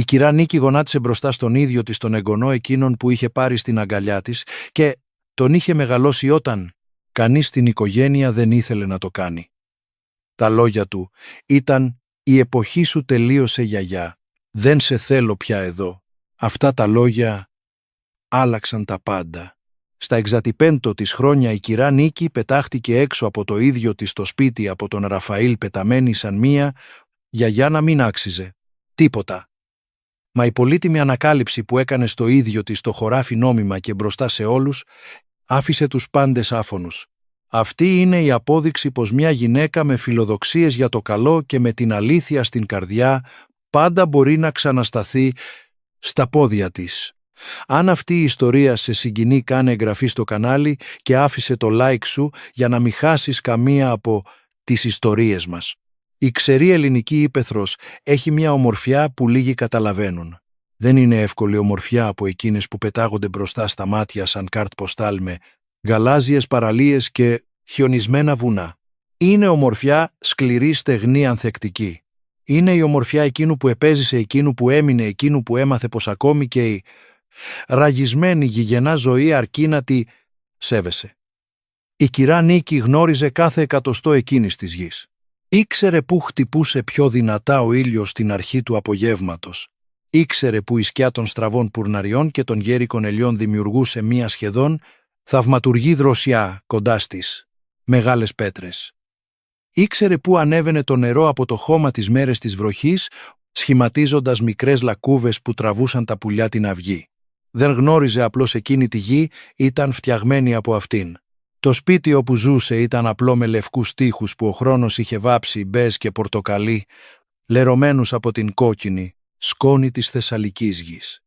Η κυρά Νίκη γονάτισε μπροστά στον ίδιο της τον εγγονό εκείνον που είχε πάρει στην αγκαλιά της και τον είχε μεγαλώσει όταν κανείς στην οικογένεια δεν ήθελε να το κάνει. Τα λόγια του ήταν «Η εποχή σου τελείωσε, γιαγιά. Δεν σε θέλω πια εδώ». Αυτά τα λόγια άλλαξαν τα πάντα. Στα εξατιπέντο της χρόνια η κυρά Νίκη πετάχτηκε έξω από το ίδιο της το σπίτι από τον Ραφαήλ πεταμένη σαν μία γιαγιά να μην άξιζε τίποτα. Μα η πολύτιμη ανακάλυψη που έκανε στο ίδιο της το χωράφι νόμιμα και μπροστά σε όλους άφησε τους πάντες άφωνους. Αυτή είναι η απόδειξη πως μια γυναίκα με φιλοδοξίες για το καλό και με την αλήθεια στην καρδιά πάντα μπορεί να ξανασταθεί στα πόδια της. Αν αυτή η ιστορία σε συγκινεί, κάνε εγγραφή στο κανάλι και άφησε το like σου για να μην χάσεις καμία από τις ιστορίες μας. Η ξερή ελληνική ύπαιθρος έχει μια ομορφιά που λίγοι καταλαβαίνουν. Δεν είναι εύκολη ομορφιά από εκείνες που πετάγονται μπροστά στα μάτια σαν κάρτ ποστάλ με γαλάζιες παραλίες και χιονισμένα βουνά. Είναι ομορφιά σκληρή, στεγνή, ανθεκτική. Είναι η ομορφιά εκείνου που επέζησε, εκείνου που έμεινε, εκείνου που έμαθε πως ακόμη και η ραγισμένη γηγενά ζωή αρκεί να τη σέβεσαι. Η κυρά Νίκη γνώριζε κάθε εκατοστό εκείνης της γης. Ήξερε πού χτυπούσε πιο δυνατά ο ήλιος στην αρχή του απογεύματος. Ήξερε που η σκιά των στραβών πουρναριών και των γέρικων ελιών δημιουργούσε μία σχεδόν θαυματουργή δροσιά κοντά στις μεγάλες πέτρες. Ήξερε πού ανέβαινε το νερό από το χώμα τις μέρες της βροχής, σχηματίζοντας μικρές λακκούβες που τραβούσαν τα πουλιά την αυγή. Δεν γνώριζε απλώς εκείνη τη γη, ήταν φτιαγμένη από αυτήν. Το σπίτι όπου ζούσε ήταν απλό με λευκούς τοίχους που ο χρόνος είχε βάψει μπέζ και πορτοκαλί, λερωμένους από την κόκκινη σκόνη της Θεσσαλικής γης.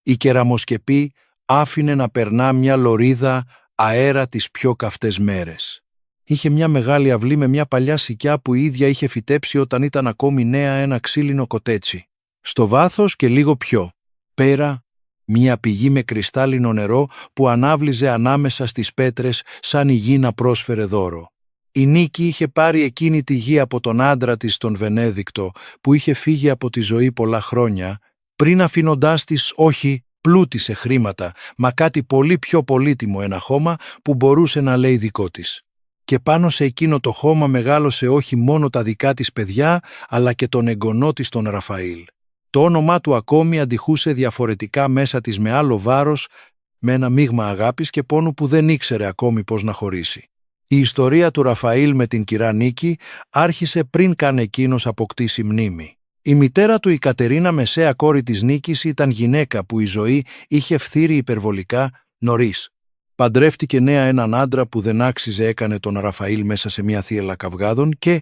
Η κεραμοσκεπή άφηνε να περνά μια λωρίδα αέρα τις πιο καυτές μέρες. Είχε μια μεγάλη αυλή με μια παλιά σικιά που η ίδια είχε φυτέψει όταν ήταν ακόμη νέα ένα ξύλινο κοτέτσι. Στο βάθος και λίγο πιο πέρα μια πηγή με κρυστάλλινο νερό που ανάβλιζε ανάμεσα στις πέτρες σαν η γη να πρόσφερε δώρο. Η Νίκη είχε πάρει εκείνη τη γη από τον άντρα της τον Βενέδικτο που είχε φύγει από τη ζωή πολλά χρόνια, πριν αφήνοντάς της όχι πλούτη σε χρήματα, μα κάτι πολύ πιο πολύτιμο, ένα χώμα που μπορούσε να λέει δικό της. Και πάνω σε εκείνο το χώμα μεγάλωσε όχι μόνο τα δικά της παιδιά, αλλά και τον εγγονό της τον Ραφαήλ. Το όνομά του ακόμη αντιχούσε διαφορετικά μέσα της με άλλο βάρος, με ένα μείγμα αγάπης και πόνου που δεν ήξερε ακόμη πώς να χωρίσει. Η ιστορία του Ραφαήλ με την κυρά Νίκη άρχισε πριν καν εκείνος αποκτήσει μνήμη. Η μητέρα του, η Κατερίνα, μεσαία κόρη της Νίκης, ήταν γυναίκα που η ζωή είχε φθείρει υπερβολικά νωρίς. Παντρεύτηκε νέα έναν άντρα που δεν άξιζε, έκανε τον Ραφαήλ μέσα σε μια θύελα καυγάδων και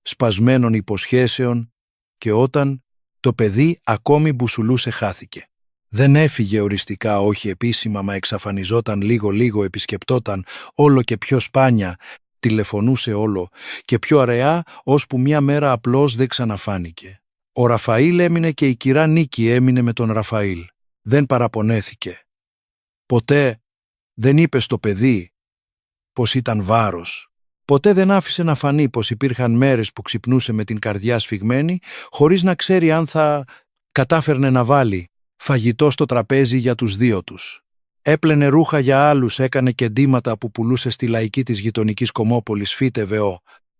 σπασμένων υποσχέσεων και όταν το παιδί ακόμη μπουσουλούσε χάθηκε. Δεν έφυγε οριστικά, όχι επίσημα, μα εξαφανιζόταν λίγο-λίγο, επισκεπτόταν όλο και πιο σπάνια, τηλεφωνούσε όλο και πιο αραιά, ώσπου μια μέρα απλώς δεν ξαναφάνηκε. Ο Ραφαήλ έμεινε και η κυρά Νίκη έμεινε με τον Ραφαήλ. Δεν παραπονέθηκε. Ποτέ δεν είπε στο παιδί πως ήταν βάρος. Ποτέ δεν άφησε να φανεί πως υπήρχαν μέρες που ξυπνούσε με την καρδιά σφιγμένη, χωρίς να ξέρει αν θα κατάφερνε να βάλει φαγητό στο τραπέζι για τους δύο τους. Έπλαινε ρούχα για άλλους, έκανε κεντήματα που πουλούσε στη λαϊκή της γειτονικής Κομμόπολης, φύτευε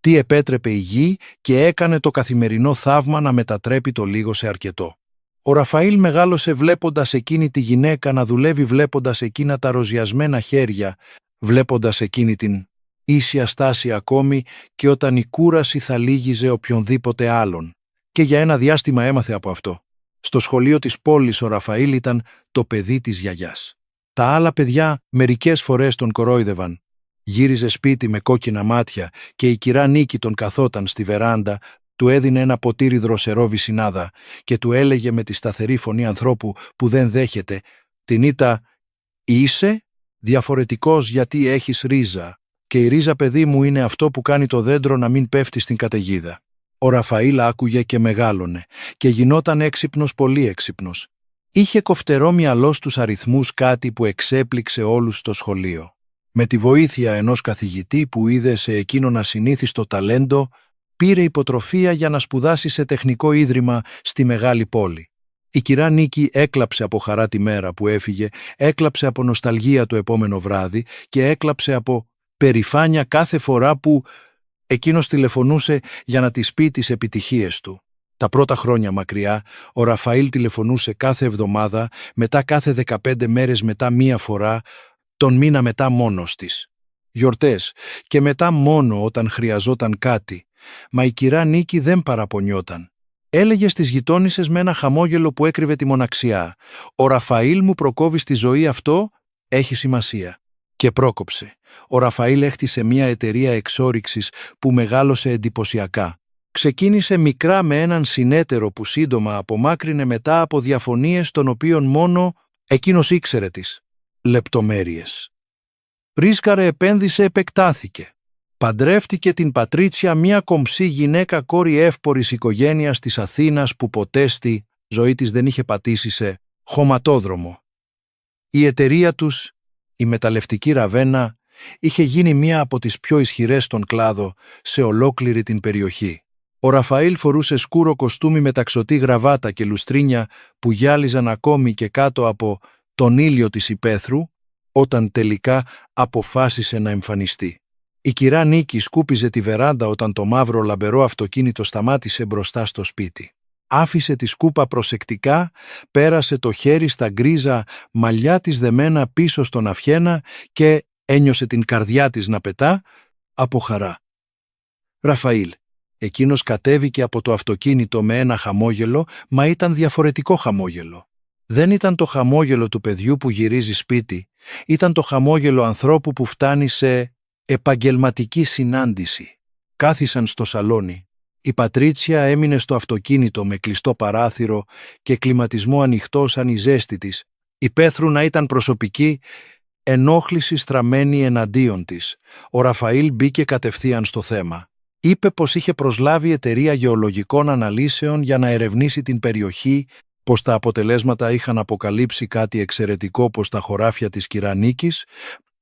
τι επέτρεπε η γη και έκανε το καθημερινό θαύμα να μετατρέπει το λίγο σε αρκετό. Ο Ραφαήλ μεγάλωσε βλέποντας εκείνη τη γυναίκα να δουλεύει, βλέποντας εκείνα τα ροζιασμένα χέρια, βλέποντας εκείνη την ίσια στάση ακόμη και όταν η κούραση θα λύγιζε οποιονδήποτε άλλον. Και για ένα διάστημα έμαθε από αυτό. Στο σχολείο της πόλης ο Ραφαήλ ήταν το παιδί της γιαγιάς. Τα άλλα παιδιά μερικές φορές τον κορόιδευαν. Γύριζε σπίτι με κόκκινα μάτια και η κυρά Νίκη τον καθόταν στη βεράντα, του έδινε ένα ποτήρι δροσερό βυσσινάδα και του έλεγε με τη σταθερή φωνή ανθρώπου που δεν δέχεται την ήττα «Είσαι διαφορετικός γιατί έχεις ρίζα και η ρίζα, παιδί μου, είναι αυτό που κάνει το δέντρο να μην πέφτει στην καταιγίδα». Ο Ραφαήλ άκουγε και μεγάλωνε και γινόταν έξυπνος, πολύ έξυπνος. Είχε κοφτερό μυαλό στους αριθμούς, κάτι που εξέπληξε όλους στο σχολείο. Με τη βοήθεια ενός καθηγητή που είδε σε εκείνον ασυνήθιστο ταλέντο, πήρε υποτροφία για να σπουδάσει σε τεχνικό ίδρυμα στη μεγάλη πόλη. Η κυρά Νίκη έκλαψε από χαρά τη μέρα που έφυγε, έκλαψε από νοσταλγία το επόμενο βράδυ και έκλαψε από περηφάνεια κάθε φορά που εκείνος τηλεφωνούσε για να της πει τις επιτυχίες του. Τα πρώτα χρόνια μακριά, ο Ραφαήλ τηλεφωνούσε κάθε εβδομάδα, μετά κάθε 15 μέρες, μετά μία φορά, τον μήνα μετά μόνος της. Γιορτές και μετά μόνο όταν χρειαζόταν κάτι. Μα η κυρά Νίκη δεν παραπονιόταν. Έλεγε στις γειτόνισσες με ένα χαμόγελο που έκρυβε τη μοναξιά: «Ο Ραφαήλ μου προκόβει στη ζωή, αυτό έχει σημασία». Και πρόκοψε. Ο Ραφαήλ έχτισε μια εταιρεία εξόρυξης που μεγάλωσε εντυπωσιακά. Ξεκίνησε μικρά με έναν συνέτερο που σύντομα απομάκρυνε μετά από διαφωνίες των οποίων μόνο εκείνος ήξερε τις λεπτομέρειες. Ρίσκαρε, επένδυσε, επεκτάθηκε. Παντρεύτηκε την Πατρίτσια, μια κομψή γυναίκα, κόρη εύπορης οικογένειας της Αθήνας που ποτέ στη ζωή της δεν είχε πατήσει σε χωματόδρομο. Η εταιρεία τους, η μεταλλευτική Ραβένα, είχε γίνει μία από τις πιο ισχυρές στον κλάδο σε ολόκληρη την περιοχή. Ο Ραφαήλ φορούσε σκούρο κοστούμι με ταξωτή γραβάτα και λουστρίνια που γυάλιζαν ακόμη και κάτω από τον ήλιο της υπαίθρου, όταν τελικά αποφάσισε να εμφανιστεί. Η κυρά Νίκη σκούπιζε τη βεράντα όταν το μαύρο λαμπερό αυτοκίνητο σταμάτησε μπροστά στο σπίτι. Άφησε τη σκούπα προσεκτικά, πέρασε το χέρι στα γκρίζα μαλλιά της δεμένα πίσω στον αυχένα και ένιωσε την καρδιά της να πετά από χαρά. «Ραφαήλ». Εκείνος κατέβηκε από το αυτοκίνητο με ένα χαμόγελο, μα ήταν διαφορετικό χαμόγελο. Δεν ήταν το χαμόγελο του παιδιού που γυρίζει σπίτι, ήταν το χαμόγελο ανθρώπου που φτάνει σε επαγγελματική συνάντηση. Κάθισαν στο σαλόνι. Η Πατρίτσια έμεινε στο αυτοκίνητο με κλειστό παράθυρο και κλιματισμό ανοιχτό σαν η ζέστη της. Η πέθρου να ήταν προσωπική, ενόχληση στραμμένη εναντίον της. Ο Ραφαήλ μπήκε κατευθείαν στο θέμα. Είπε πως είχε προσλάβει εταιρεία γεωλογικών αναλύσεων για να ερευνήσει την περιοχή, πως τα αποτελέσματα είχαν αποκαλύψει κάτι εξαιρετικό, πως τα χωράφια της κυρά Νίκης,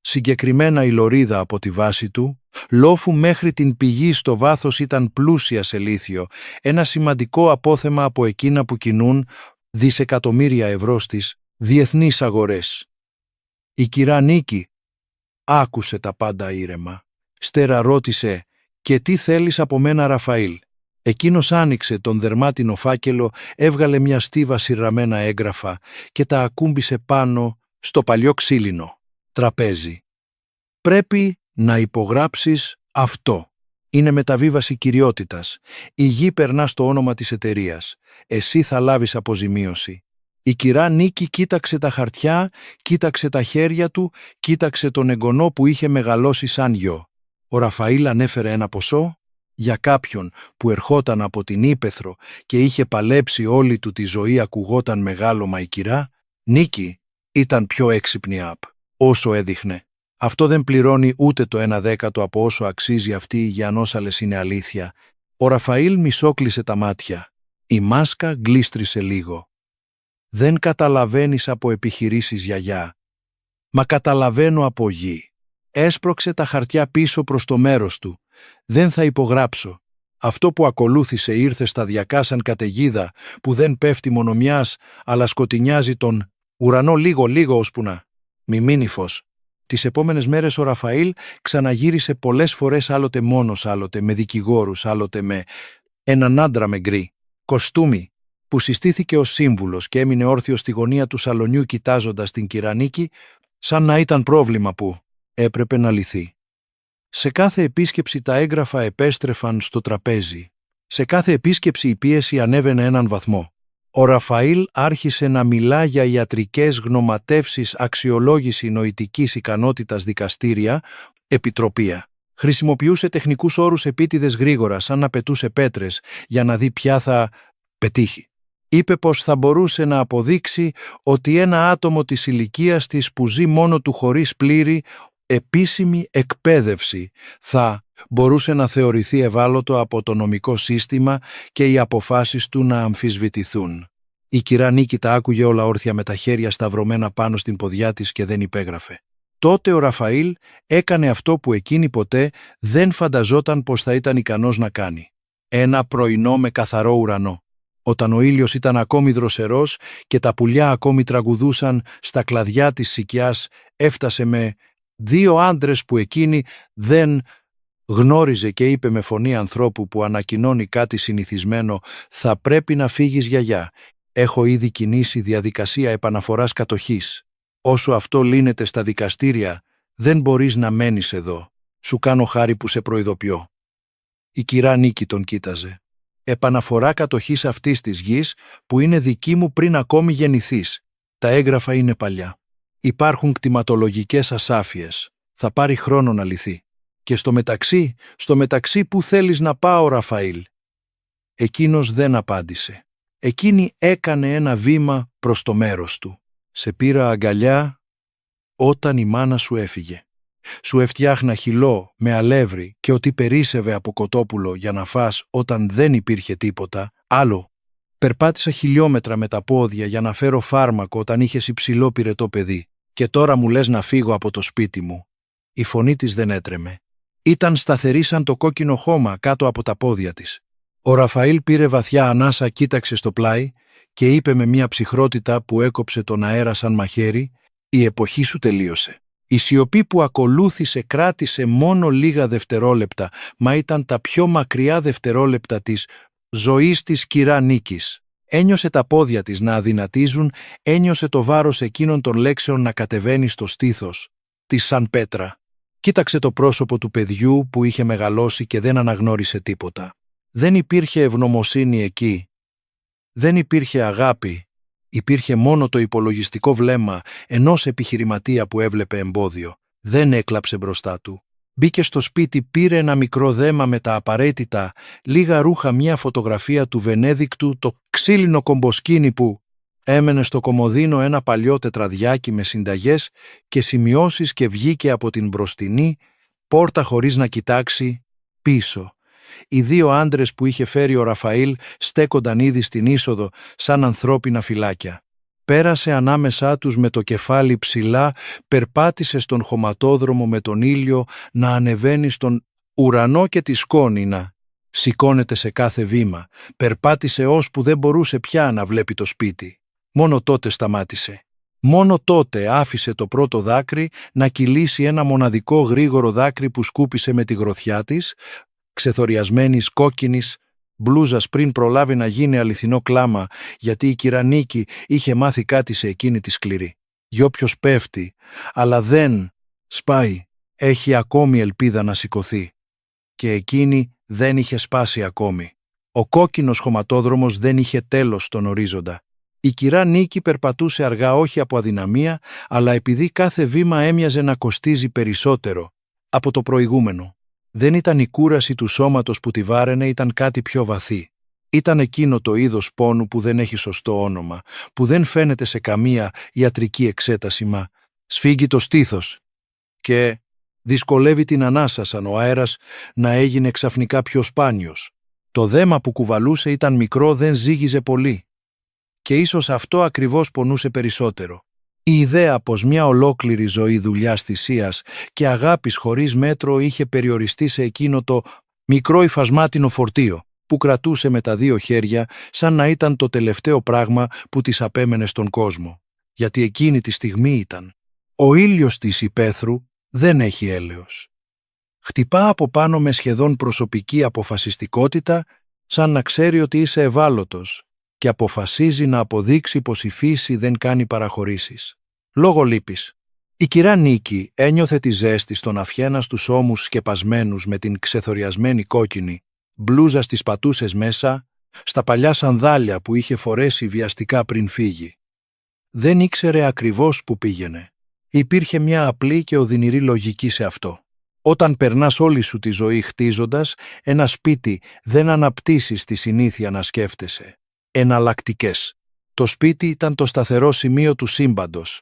συγκεκριμένα η λωρίδα από τη βάση του, λόφου μέχρι την πηγή στο βάθος, ήταν πλούσια σε λίθιο, ένα σημαντικό απόθεμα από εκείνα που κινούν δισεκατομμύρια ευρώ στις διεθνείς αγορές. Η κυρά Νίκη άκουσε τα πάντα ήρεμα. Στερα ρώτησε «Και τι θέλεις από μένα, Ραφαήλ?» Εκείνος άνοιξε τον δερμάτινο φάκελο, έβγαλε μια στίβα σειρραμένα έγγραφα και τα ακούμπησε πάνω στο παλιό ξύλινο τραπέζι. «Πρέπει να υπογράψεις αυτό. Είναι μεταβίβαση κυριότητας. Η γη περνά στο όνομα της εταιρείας. Εσύ θα λάβεις αποζημίωση». Η κυρά Νίκη κοίταξε τα χαρτιά, κοίταξε τα χέρια του, κοίταξε τον εγγονό που είχε μεγαλώσει σαν γιο. Ο Ραφαήλ ανέφερε ένα ποσό για κάποιον που ερχόταν από την ύπαιθρο και είχε παλέψει όλη του τη ζωή, ακουγόταν μεγάλο, μα η κυρά Νίκη ήταν πιο έξυπνη όσο έδειχνε. Αυτό δεν πληρώνει ούτε το 1/10 από όσο αξίζει αυτή η Γιαννόσαλες, είναι αλήθεια. Ο Ραφαήλ μισόκλεισε τα μάτια. Η μάσκα γλίστρισε λίγο. «Δεν καταλαβαίνεις από επιχειρήσεις, γιαγιά». «Μα καταλαβαίνω από γη». Έσπρωξε τα χαρτιά πίσω προς το μέρος του. «Δεν θα υπογράψω». Αυτό που ακολούθησε ήρθε σταδιακά σαν καταιγίδα που δεν πέφτει μόνο μιας, αλλά σκοτεινιάζει τον ουρανό λίγο ώσπου να μη μείνει φως. Τις επόμενες μέρες ο Ραφαήλ ξαναγύρισε πολλές φορές, άλλοτε μόνος, άλλοτε με δικηγόρους, άλλοτε με έναν άντρα με γκρι κοστούμι που συστήθηκε ως σύμβουλος και έμεινε όρθιος στη γωνία του σαλονιού κοιτάζοντας την κυρά Νίκη σαν να ήταν πρόβλημα που έπρεπε να λυθεί. Σε κάθε επίσκεψη τα έγγραφα επέστρεφαν στο τραπέζι. Σε κάθε επίσκεψη η πίεση ανέβαινε έναν βαθμό. Ο Ραφαήλ άρχισε να μιλά για ιατρικές γνωματεύσεις, αξιολόγηση νοητικής ικανότητας, δικαστήρια, επιτροπία. Χρησιμοποιούσε τεχνικούς όρους επίτηδες γρήγορα, σαν να πετούσε πέτρες, για να δει ποια θα πετύχει. Είπε πως θα μπορούσε να αποδείξει ότι ένα άτομο της ηλικίας της που ζει μόνο του χωρίς πλήρη επίσημη εκπαίδευση θα μπορούσε να θεωρηθεί ευάλωτο από το νομικό σύστημα και οι αποφάσεις του να αμφισβητηθούν. Η κυρά Νίκη τα άκουγε όλα όρθια με τα χέρια σταυρωμένα πάνω στην ποδιά της και δεν υπέγραφε. Τότε ο Ραφαήλ έκανε αυτό που εκείνη ποτέ δεν φανταζόταν πως θα ήταν ικανός να κάνει. Ένα πρωινό με καθαρό ουρανό. όταν ο ήλιος ήταν ακόμη δροσερός και τα πουλιά ακόμη τραγουδούσαν στα κλαδιά της σικιάς, έφτασε με 2 άντρες που εκείνη δεν γνώριζε και είπε με φωνή ανθρώπου που ανακοινώνει κάτι συνηθισμένο «Θα πρέπει να φύγεις, γιαγιά. Έχω ήδη κινήσει διαδικασία επαναφοράς κατοχής. Όσο αυτό λύνεται στα δικαστήρια, δεν μπορείς να μένεις εδώ. Σου κάνω χάρη που σε προειδοποιώ». Η κυρά Νίκη τον κοίταζε. «Επαναφορά κατοχής αυτής της γης που είναι δική μου πριν ακόμη γεννηθείς. Τα έγγραφα είναι παλιά. Υπάρχουν κτηματολογικές ασάφειες. Θα πάρει χρόνο να λυθεί. Και στο μεταξύ που θέλεις να πάω, Ραφαήλ?» Εκείνος δεν απάντησε. Εκείνη έκανε ένα βήμα προς το μέρος του. «Σε πήρα αγκαλιά όταν η μάνα σου έφυγε. Σου έφτιάχνα χυλό με αλεύρι και ότι περίσσευε από κοτόπουλο για να φας όταν δεν υπήρχε τίποτα άλλο. Περπάτησα χιλιόμετρα με τα πόδια για να φέρω φάρμακο όταν είχες υψηλό πυρετό παιδί και τώρα μου λες να φύγω από το σπίτι μου». Η φωνή της δεν έτρεμε. Ήταν σταθερή σαν το κόκκινο χώμα κάτω από τα πόδια της. Ο Ραφαήλ πήρε βαθιά ανάσα, κοίταξε στο πλάι και είπε με μια ψυχρότητα που έκοψε τον αέρα σαν μαχαίρι «Η εποχή σου τελείωσε». Η σιωπή που ακολούθησε κράτησε μόνο λίγα δευτερόλεπτα, μα ήταν τα πιο μακριά δευτερόλεπτα της ζωής της κυρά Νίκης. Ένιωσε τα πόδια της να αδυνατίζουν, ένιωσε το βάρος εκείνων των λέξεων να κατεβαίνει στο στήθος της σαν πέτρα. Κοίταξε το πρόσωπο του παιδιού που είχε μεγαλώσει και δεν αναγνώρισε τίποτα. Δεν υπήρχε ευγνωμοσύνη εκεί. Δεν υπήρχε αγάπη. Υπήρχε μόνο το υπολογιστικό βλέμμα ενός επιχειρηματία που έβλεπε εμπόδιο. Δεν έκλαψε μπροστά του. Μπήκε στο σπίτι, πήρε ένα μικρό δέμα με τα απαραίτητα, λίγα ρούχα, μια φωτογραφία του Βενέδικτου, το ξύλινο κομποσκίνι που έμενε στο κομοδίνο, ένα παλιό τετραδιάκι με συνταγές και σημειώσεις και βγήκε από την μπροστινή πόρτα χωρίς να κοιτάξει πίσω. Οι 2 άντρες που είχε φέρει ο Ραφαήλ στέκονταν ήδη στην είσοδο σαν ανθρώπινα φυλάκια. Πέρασε ανάμεσά τους με το κεφάλι ψηλά, περπάτησε στον χωματόδρομο με τον ήλιο να ανεβαίνει στον ουρανό και τη σκόνη να σηκώνεται σε κάθε βήμα. Περπάτησε ώσπου δεν μπορούσε πια να βλέπει το σπίτι. Μόνο τότε σταμάτησε. Μόνο τότε άφησε το πρώτο δάκρυ να κυλήσει, ένα μοναδικό γρήγορο δάκρυ που σκούπισε με τη γροθιά της, ξεθοριασμένης κόκκινης μπλούζας πριν προλάβει να γίνει αληθινό κλάμα, γιατί η κυρά Νίκη είχε μάθει κάτι σε εκείνη τη σκληρή. «Γι' όποιος πέφτει, αλλά δεν σπάει, έχει ακόμη ελπίδα να σηκωθεί». Και εκείνη δεν είχε σπάσει ακόμη. Ο κόκκινος χωματόδρομος δεν είχε τέλος στον ορίζοντα. Η κυρά Νίκη περπατούσε αργά, όχι από αδυναμία, αλλά επειδή κάθε βήμα έμοιαζε να κοστίζει περισσότερο από το προηγούμενο. Δεν ήταν η κούραση του σώματος που τη βάραινε, ήταν κάτι πιο βαθύ. Ήταν εκείνο το είδος πόνου που δεν έχει σωστό όνομα, που δεν φαίνεται σε καμία ιατρική εξέταση, μα σφίγγει το στήθος και δυσκολεύει την ανάσα σαν ο αέρας να έγινε ξαφνικά πιο σπάνιος. Το δέμα που κουβαλούσε ήταν μικρό, δεν ζύγιζε πολύ. Και ίσως αυτό ακριβώς πονούσε περισσότερο. Η ιδέα πως μια ολόκληρη ζωή δουλειάς θυσίας και αγάπης χωρίς μέτρο είχε περιοριστεί σε εκείνο το μικρό υφασμάτινο φορτίο που κρατούσε με τα 2 χέρια σαν να ήταν το τελευταίο πράγμα που της απέμενε στον κόσμο. Γιατί εκείνη τη στιγμή ήταν. Ο ήλιος της υπαίθρου δεν έχει έλεος. Χτυπά από πάνω με σχεδόν προσωπική αποφασιστικότητα, σαν να ξέρει ότι είσαι ευάλωτος και αποφασίζει να αποδείξει πως η φύση δεν κάνει παραχωρήσεις. Λόγω λύπης. Η κυρά Νίκη ένιωθε τη ζέστη στον αυχένα στους ώμους σκεπασμένους με την ξεθοριασμένη κόκκινη μπλούζα στις πατούσες μέσα, στα παλιά σανδάλια που είχε φορέσει βιαστικά πριν φύγει. Δεν ήξερε ακριβώς που πήγαινε. Υπήρχε μια απλή και οδυνηρή λογική σε αυτό. Όταν περνάς όλη σου τη ζωή χτίζοντας ένα σπίτι, δεν αναπτύσσεις τη συνήθεια να σκέφτεσαι. Εναλλακτικές. Το σπίτι ήταν το σταθερό σημείο του σύμπαντος.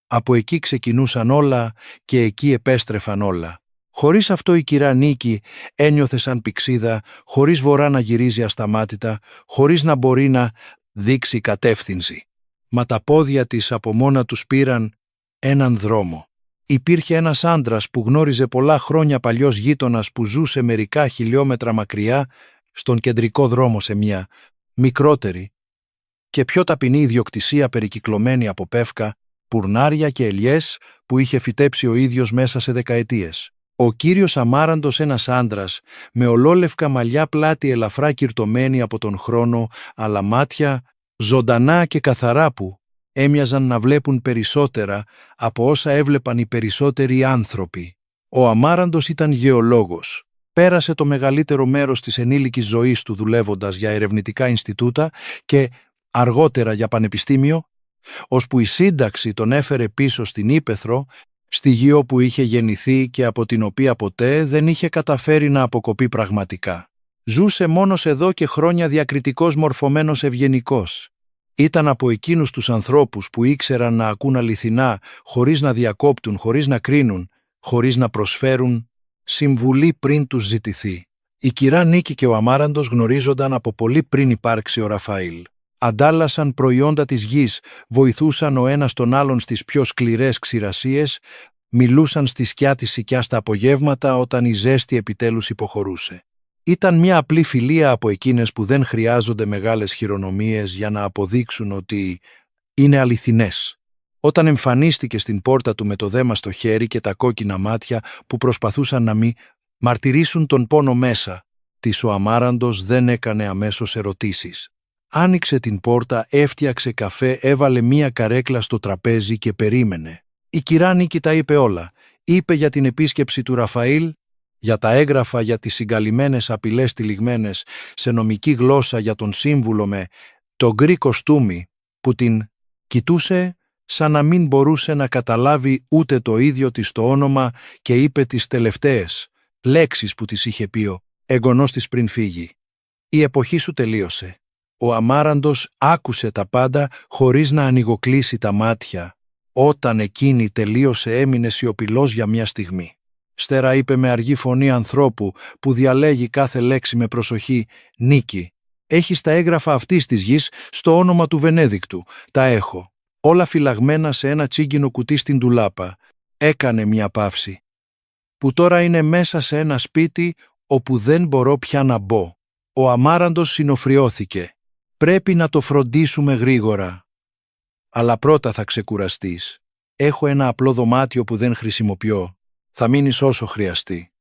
Από εκεί ξεκινούσαν όλα και εκεί επέστρεφαν όλα. Χωρίς αυτό η κυρά Νίκη ένιωθε σαν πηξίδα, χωρίς βορρά να γυρίζει ασταμάτητα, χωρίς να μπορεί να δείξει κατεύθυνση. Μα τα πόδια της από μόνα τους πήραν έναν δρόμο. Υπήρχε ένας άντρας που γνώριζε πολλά χρόνια, παλιός γείτονας που ζούσε μερικά χιλιόμετρα μακριά, στον κεντρικό δρόμο σε μια μικρότερη και πιο ταπεινή ιδιοκτησία περικυκλωμένη από πεύκα, πουρνάρια και ελιές που είχε φυτέψει ο ίδιος μέσα σε δεκαετίες. Ο κύριος Αμάραντος, ένας άντρας, με ολόλευκα μαλλιά, πλάτη ελαφρά κυρτωμένη από τον χρόνο, αλλά μάτια ζωντανά και καθαρά που έμοιαζαν να βλέπουν περισσότερα από όσα έβλεπαν οι περισσότεροι άνθρωποι. Ο Αμάραντος ήταν γεωλόγος. Πέρασε το μεγαλύτερο μέρος της ενήλικης ζωής του δουλεύοντας για ερευνητικά Ινστιτούτα και αργότερα για πανεπιστήμιο, ώσπου η σύνταξη τον έφερε πίσω στην Ύπαιθρο, στη γη όπου είχε γεννηθεί και από την οποία ποτέ δεν είχε καταφέρει να αποκοπεί πραγματικά. Ζούσε μόνος εδώ και χρόνια διακριτικός μορφωμένος ευγενικός. Ήταν από εκείνους τους ανθρώπους που ήξεραν να ακούν αληθινά, χωρίς να διακόπτουν, χωρίς να κρίνουν, χωρίς να προσφέρουν συμβουλή πριν τους ζητηθεί. Η κυρά Νίκη και ο Αμάραντος γνωρίζονταν από πολύ πριν υπάρξει ο Ραφαήλ. Αντάλλασαν προϊόντα της γης, βοηθούσαν ο ένας τον άλλον στις πιο σκληρές ξηρασίες, μιλούσαν στη σκιά της σικιάς τα απογεύματα όταν η ζέστη επιτέλους υποχωρούσε. Ήταν μια απλή φιλία από εκείνες που δεν χρειάζονται μεγάλες χειρονομίες για να αποδείξουν ότι είναι αληθινές. Όταν εμφανίστηκε στην πόρτα του με το δέμα στο χέρι και τα κόκκινα μάτια που προσπαθούσαν να μη μαρτυρήσουν τον πόνο μέσα της, ο Αμάραντος δεν έκανε αμέσως ερωτήσεις. Άνοιξε την πόρτα, έφτιαξε καφέ, έβαλε μία καρέκλα στο τραπέζι και περίμενε. Η κυρά Νίκη τα είπε όλα. Είπε για την επίσκεψη του Ραφαήλ, για τα έγγραφα, για τις συγκαλυμμένες απειλές τυλιγμένες σε νομική γλώσσα για τον σύμβουλο με το γκρι κοστούμι που την κοιτούσε σαν να μην μπορούσε να καταλάβει ούτε το ίδιο της το όνομα και είπε τις τελευταίες λέξεις που της είχε πει ο εγγονός της πριν φύγει. «Η εποχή σου τελείωσε». Ο Αμάραντος άκουσε τα πάντα χωρίς να ανοιγοκλείσει τα μάτια. Όταν εκείνη τελείωσε έμεινε σιωπηλός για μια στιγμή. Στερα είπε με αργή φωνή ανθρώπου που διαλέγει κάθε λέξη με προσοχή: «Νίκη, έχεις τα έγγραφα αυτής της γης στο όνομα του Βενέδικτου. Τα έχω. Όλα φυλαγμένα σε ένα τσίγκινο κουτί στην ντουλάπα». Έκανε μια παύση. «Που τώρα είναι μέσα σε ένα σπίτι όπου δεν μπορώ πια να μπω». Ο Αμάραντος συνοφριώθηκε. «Πρέπει να το φροντίσουμε γρήγορα. Αλλά πρώτα θα ξεκουραστείς. Έχω ένα απλό δωμάτιο που δεν χρησιμοποιώ. Θα μείνεις όσο χρειαστεί».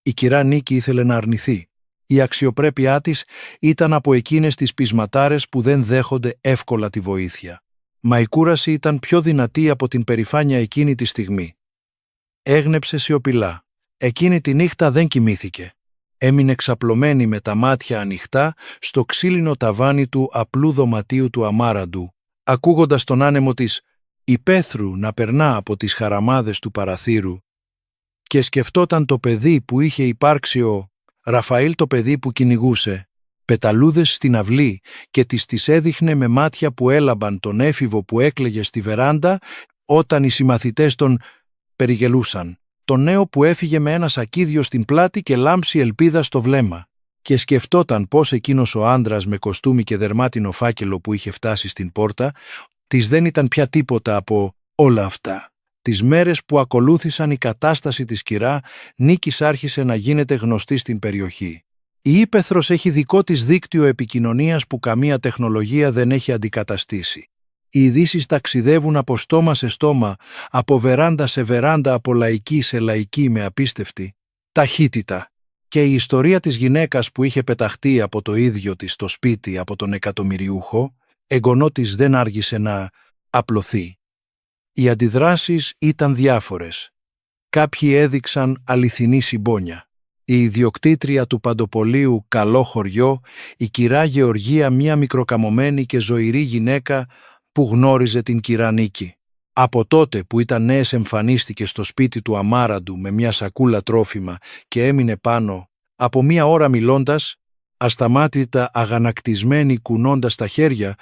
Η κυρά Νίκη ήθελε να αρνηθεί. Η αξιοπρέπειά της ήταν από εκείνες τις πεισματάρες που δεν δέχονται εύκολα τη βοήθεια. Μα η κούραση ήταν πιο δυνατή από την περηφάνεια εκείνη τη στιγμή. Έγνεψε σιωπηλά. Εκείνη τη νύχτα δεν κοιμήθηκε. Έμεινε ξαπλωμένη με τα μάτια ανοιχτά στο ξύλινο ταβάνι του απλού δωματίου του Αμάραντου, ακούγοντας τον άνεμο της Υπαίθρου να περνά από τις χαραμάδες του παραθύρου, και σκεφτόταν το παιδί που είχε υπάρξει ο Ραφαήλ, το παιδί που κυνηγούσε πεταλούδες στην αυλή και τις έδειχνε με μάτια που έλαμπαν τον έφηβο που έκλαιγε στη βεράντα όταν οι συμμαθητές τον περιγελούσαν. Το νέο που έφυγε με ένα σακίδιο στην πλάτη και λάμψη ελπίδα στο βλέμμα. Και σκεφτόταν πως εκείνος ο άντρας με κοστούμι και δερμάτινο φάκελο που είχε φτάσει στην πόρτα της δεν ήταν πια τίποτα από όλα αυτά. Τις μέρες που ακολούθησαν η κατάσταση της κυρά Νίκης άρχισε να γίνεται γνωστή στην περιοχή. Η Ύπαιθρος έχει δικό της δίκτυο επικοινωνίας που καμία τεχνολογία δεν έχει αντικαταστήσει. Οι ειδήσεις ταξιδεύουν από στόμα σε στόμα, από βεράντα σε βεράντα, από λαϊκή σε λαϊκή με απίστευτη ταχύτητα. Και η ιστορία της γυναίκας που είχε πεταχτεί από το ίδιο της το σπίτι από τον εκατομμυριούχο, εγγονό της, δεν άργησε να απλωθεί. Οι αντιδράσεις ήταν διάφορες. Κάποιοι έδειξαν αληθινή συμπόνια. Η ιδιοκτήτρια του παντοπολίου «Καλό χωριό», η κυρά Γεωργία, μια μικροκαμωμένη και ζωηρή γυναίκα που γνώριζε την κυρά Νίκη. Από τότε που ήταν νέες εμφανίστηκε στο σπίτι του Αμάραντου με μια σακούλα τρόφιμα και έμεινε πάνω από μια ώρα μιλώντας, ασταμάτητα αγανακτισμένη, κουνώντας τα χέρια,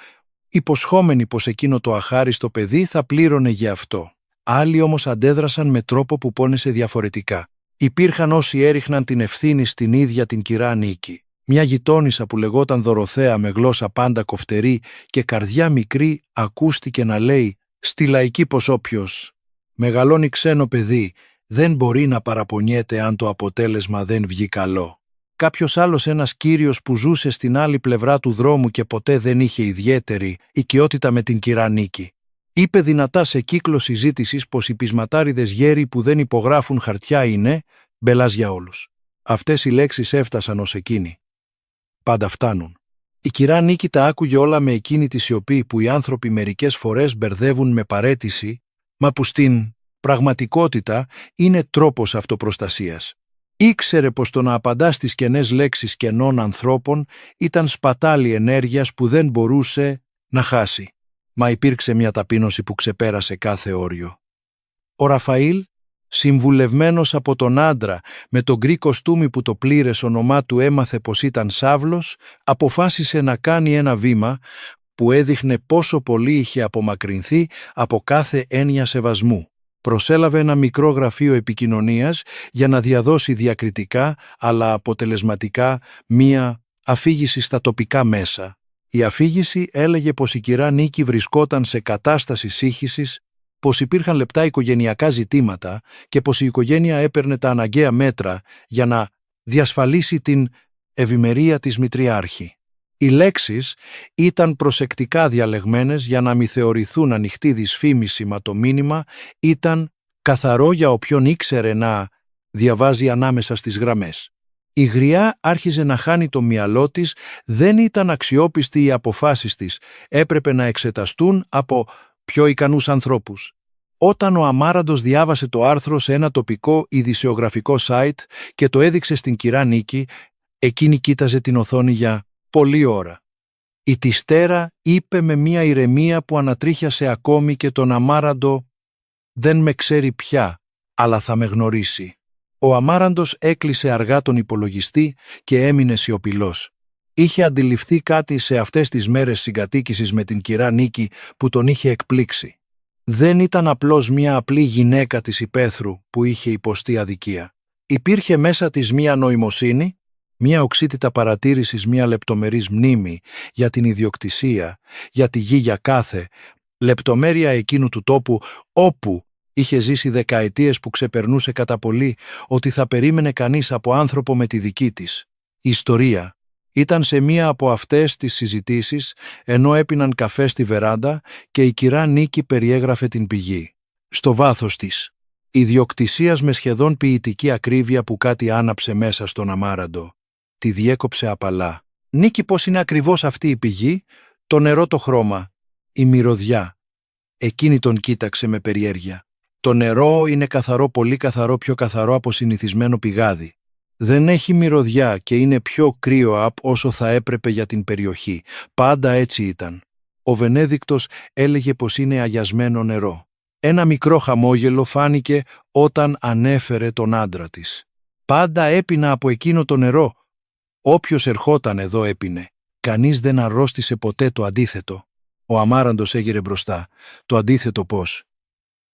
υποσχόμενη πως εκείνο το αχάριστο παιδί θα πλήρωνε για αυτό. Άλλοι όμως αντέδρασαν με τρόπο που πόνεσε διαφορετικά. Υπήρχαν όσοι έριχναν την ευθύνη στην ίδια την κυρά Νίκη. Μια γειτόνισσα που λεγόταν Δωροθέα, με γλώσσα πάντα κοφτερή και καρδιά μικρή, ακούστηκε να λέει στη λαϊκή πως όποιος μεγαλώνει ξένο παιδί δεν μπορεί να παραπονιέται αν το αποτέλεσμα δεν βγει καλό. κάποιος άλλος, ένας κύριος που ζούσε στην άλλη πλευρά του δρόμου και ποτέ δεν είχε ιδιαίτερη οικειότητα με την κυρά Νίκη. Είπε δυνατά σε κύκλο συζήτησης πως οι πεισματάριδες γέροι που δεν υπογράφουν χαρτιά είναι μπελάς για όλους. Αυτές οι λέξεις έφτασαν ως εκείνη. Πάντα φτάνουν. Η κυρά Νίκη τα άκουγε όλα με εκείνη τη σιωπή που οι άνθρωποι μερικές φορές μπερδεύουν με παρέτηση, μα που στην πραγματικότητα είναι τρόπος αυτοπροστασίας. Ήξερε πως το να απαντά στις κενές λέξεις κενών ανθρώπων ήταν σπατάλη ενέργειας που δεν μπορούσε να χάσει. Μα υπήρξε μια ταπείνωση που ξεπέρασε κάθε όριο. Ο Ραφαήλ, συμβουλευμένος από τον άντρα με το γκρι κοστούμι που το πλήρες όνομά του έμαθε πως ήταν Σάβλος, αποφάσισε να κάνει ένα βήμα που έδειχνε πόσο πολύ είχε απομακρυνθεί από κάθε έννοια σεβασμού. Προσέλαβε ένα μικρό γραφείο επικοινωνίας για να διαδώσει διακριτικά αλλά αποτελεσματικά μία αφήγηση στα τοπικά μέσα. Η αφήγηση έλεγε πως η κυρά Νίκη βρισκόταν σε κατάσταση σύγχυσης, πως υπήρχαν λεπτά οικογενειακά ζητήματα και πως η οικογένεια έπαιρνε τα αναγκαία μέτρα για να διασφαλίσει την ευημερία της μητριάρχη. Οι λέξεις ήταν προσεκτικά διαλεγμένες για να μη θεωρηθούν ανοιχτή δυσφήμιση, μα το μήνυμα ήταν καθαρό για όποιον ήξερε να διαβάζει ανάμεσα στις γραμμές. Η γριά άρχιζε να χάνει το μυαλό της, δεν ήταν αξιόπιστη οι αποφάσεις της, έπρεπε να εξεταστούν από πιο ικανούς ανθρώπους. Όταν ο Αμάραντος διάβασε το άρθρο σε ένα τοπικό ειδησιογραφικό site και το έδειξε στην κυρά Νίκη, εκείνη κοίταζε την οθόνη για πολλή ώρα. Η τιστέρα είπε με μια ηρεμία που ανατρίχιασε ακόμη και τον Αμάραντο «Δεν με ξέρει πια, αλλά θα με γνωρίσει». Ο Αμάραντος έκλεισε αργά τον υπολογιστή και έμεινε σιωπηλός. Είχε αντιληφθεί κάτι σε αυτές τις μέρες συγκατοίκησης με την κυρά Νίκη που τον είχε εκπλήξει. Δεν ήταν απλώς μια απλή γυναίκα της υπαίθρου που είχε υποστεί αδικία. Υπήρχε μέσα της μια νοημοσύνη, μια οξύτητα παρατήρησης, μια λεπτομερής μνήμη για την ιδιοκτησία, για τη γη, για κάθε λεπτομέρεια εκείνου του τόπου όπου είχε ζήσει δεκαετίες που ξεπερνούσε κατά πολύ ότι θα περίμενε κανείς από άνθρωπο με τη δική της ιστορία. Ήταν σε μία από αυτές τις συζητήσεις, ενώ έπιναν καφέ στη βεράντα και η κυρά Νίκη περιέγραφε την πηγή. Στο βάθος της ιδιοκτησίας με σχεδόν ποιητική ακρίβεια που κάτι άναψε μέσα στον Αμάραντο. Τη διέκοψε απαλά. «Νίκη, πώς είναι ακριβώς αυτή η πηγή?» «Το νερό, το χρώμα, η μυρωδιά». Εκείνη τον κοίταξε με περιέργεια. «Το νερό είναι καθαρό, πολύ καθαρό, πιο καθαρό από συνηθισμένο πηγάδι. Δεν έχει μυρωδιά και είναι πιο κρύο από όσο θα έπρεπε για την περιοχή. Πάντα έτσι ήταν». Ο Βενέδικτος έλεγε πως είναι αγιασμένο νερό. Ένα μικρό χαμόγελο φάνηκε όταν ανέφερε τον άντρα της. «Πάντα έπινα από εκείνο το νερό. Όποιος ερχόταν εδώ έπινε. Κανείς δεν αρρώστησε ποτέ, το αντίθετο». Ο Αμάραντος έγειρε μπροστά. «Το αντίθετο πώς?»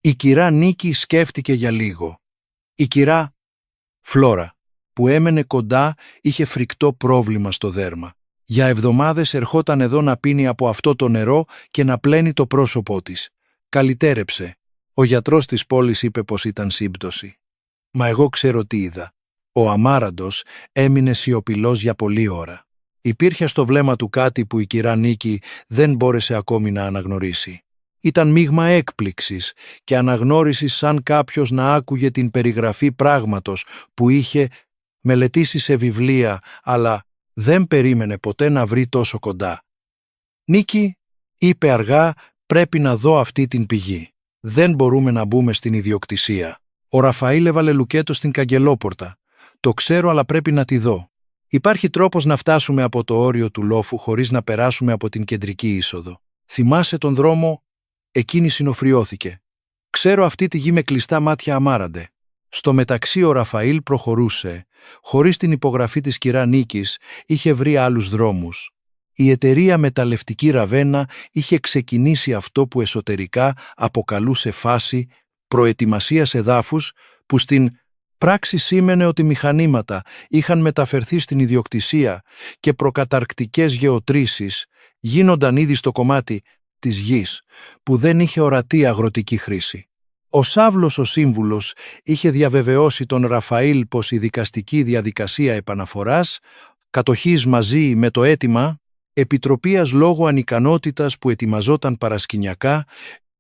Η κυρά Νίκη σκέφτηκε για λίγο. Η κυρά Φλόρα, που έμενε κοντά, είχε φρικτό πρόβλημα στο δέρμα. Για εβδομάδες ερχόταν εδώ να πίνει από αυτό το νερό και να πλένει το πρόσωπό της. Καλυτέρεψε. Ο γιατρός της πόλης είπε πως ήταν σύμπτωση. Μα εγώ ξέρω τι είδα. Ο Αμάραντος έμεινε σιωπηλός για πολλή ώρα. Υπήρχε στο βλέμμα του κάτι που η κυρά Νίκη δεν μπόρεσε ακόμη να αναγνωρίσει. Ήταν μείγμα έκπληξης και αναγνώρισης, σαν κάποιος να άκουγε την περιγραφή πράγματος που είχε μελετήσει σε βιβλία, αλλά δεν περίμενε ποτέ να βρει τόσο κοντά. «Νίκη», είπε αργά, «πρέπει να δω αυτή την πηγή. Δεν μπορούμε να μπούμε στην ιδιοκτησία». Ο Ραφαήλ έβαλε λουκέτο στην καγκελόπορτα. «Το ξέρω, αλλά πρέπει να τη δω. Υπάρχει τρόπος να φτάσουμε από το όριο του λόφου χωρίς να περάσουμε από την κεντρική είσοδο. Θυμάσαι τον δρόμο?» Εκείνη συνοφριώθηκε. «Ξέρω αυτή τη γη με κλειστά μάτια, Αμάραντε». Στο μεταξύ ο Ραφαήλ προχωρούσε. Χωρίς την υπογραφή της κυρά Νίκης είχε βρει άλλους δρόμους. Η εταιρεία μεταλλευτική Ραβένα είχε ξεκινήσει αυτό που εσωτερικά αποκαλούσε φάση προετοιμασίας εδάφους, που στην πράξη σήμαινε ότι μηχανήματα είχαν μεταφερθεί στην ιδιοκτησία και προκαταρκτικές γεωτρήσεις γίνονταν ήδη στο κομμάτι της γης που δεν είχε ορατή αγροτική χρήση. Ο Σάβλος ο σύμβουλος είχε διαβεβαιώσει τον Ραφαήλ πως η δικαστική διαδικασία επαναφοράς, κατοχής μαζί με το αίτημα επιτροπίας λόγω ανικανότητας που ετοιμαζόταν παρασκηνιακά,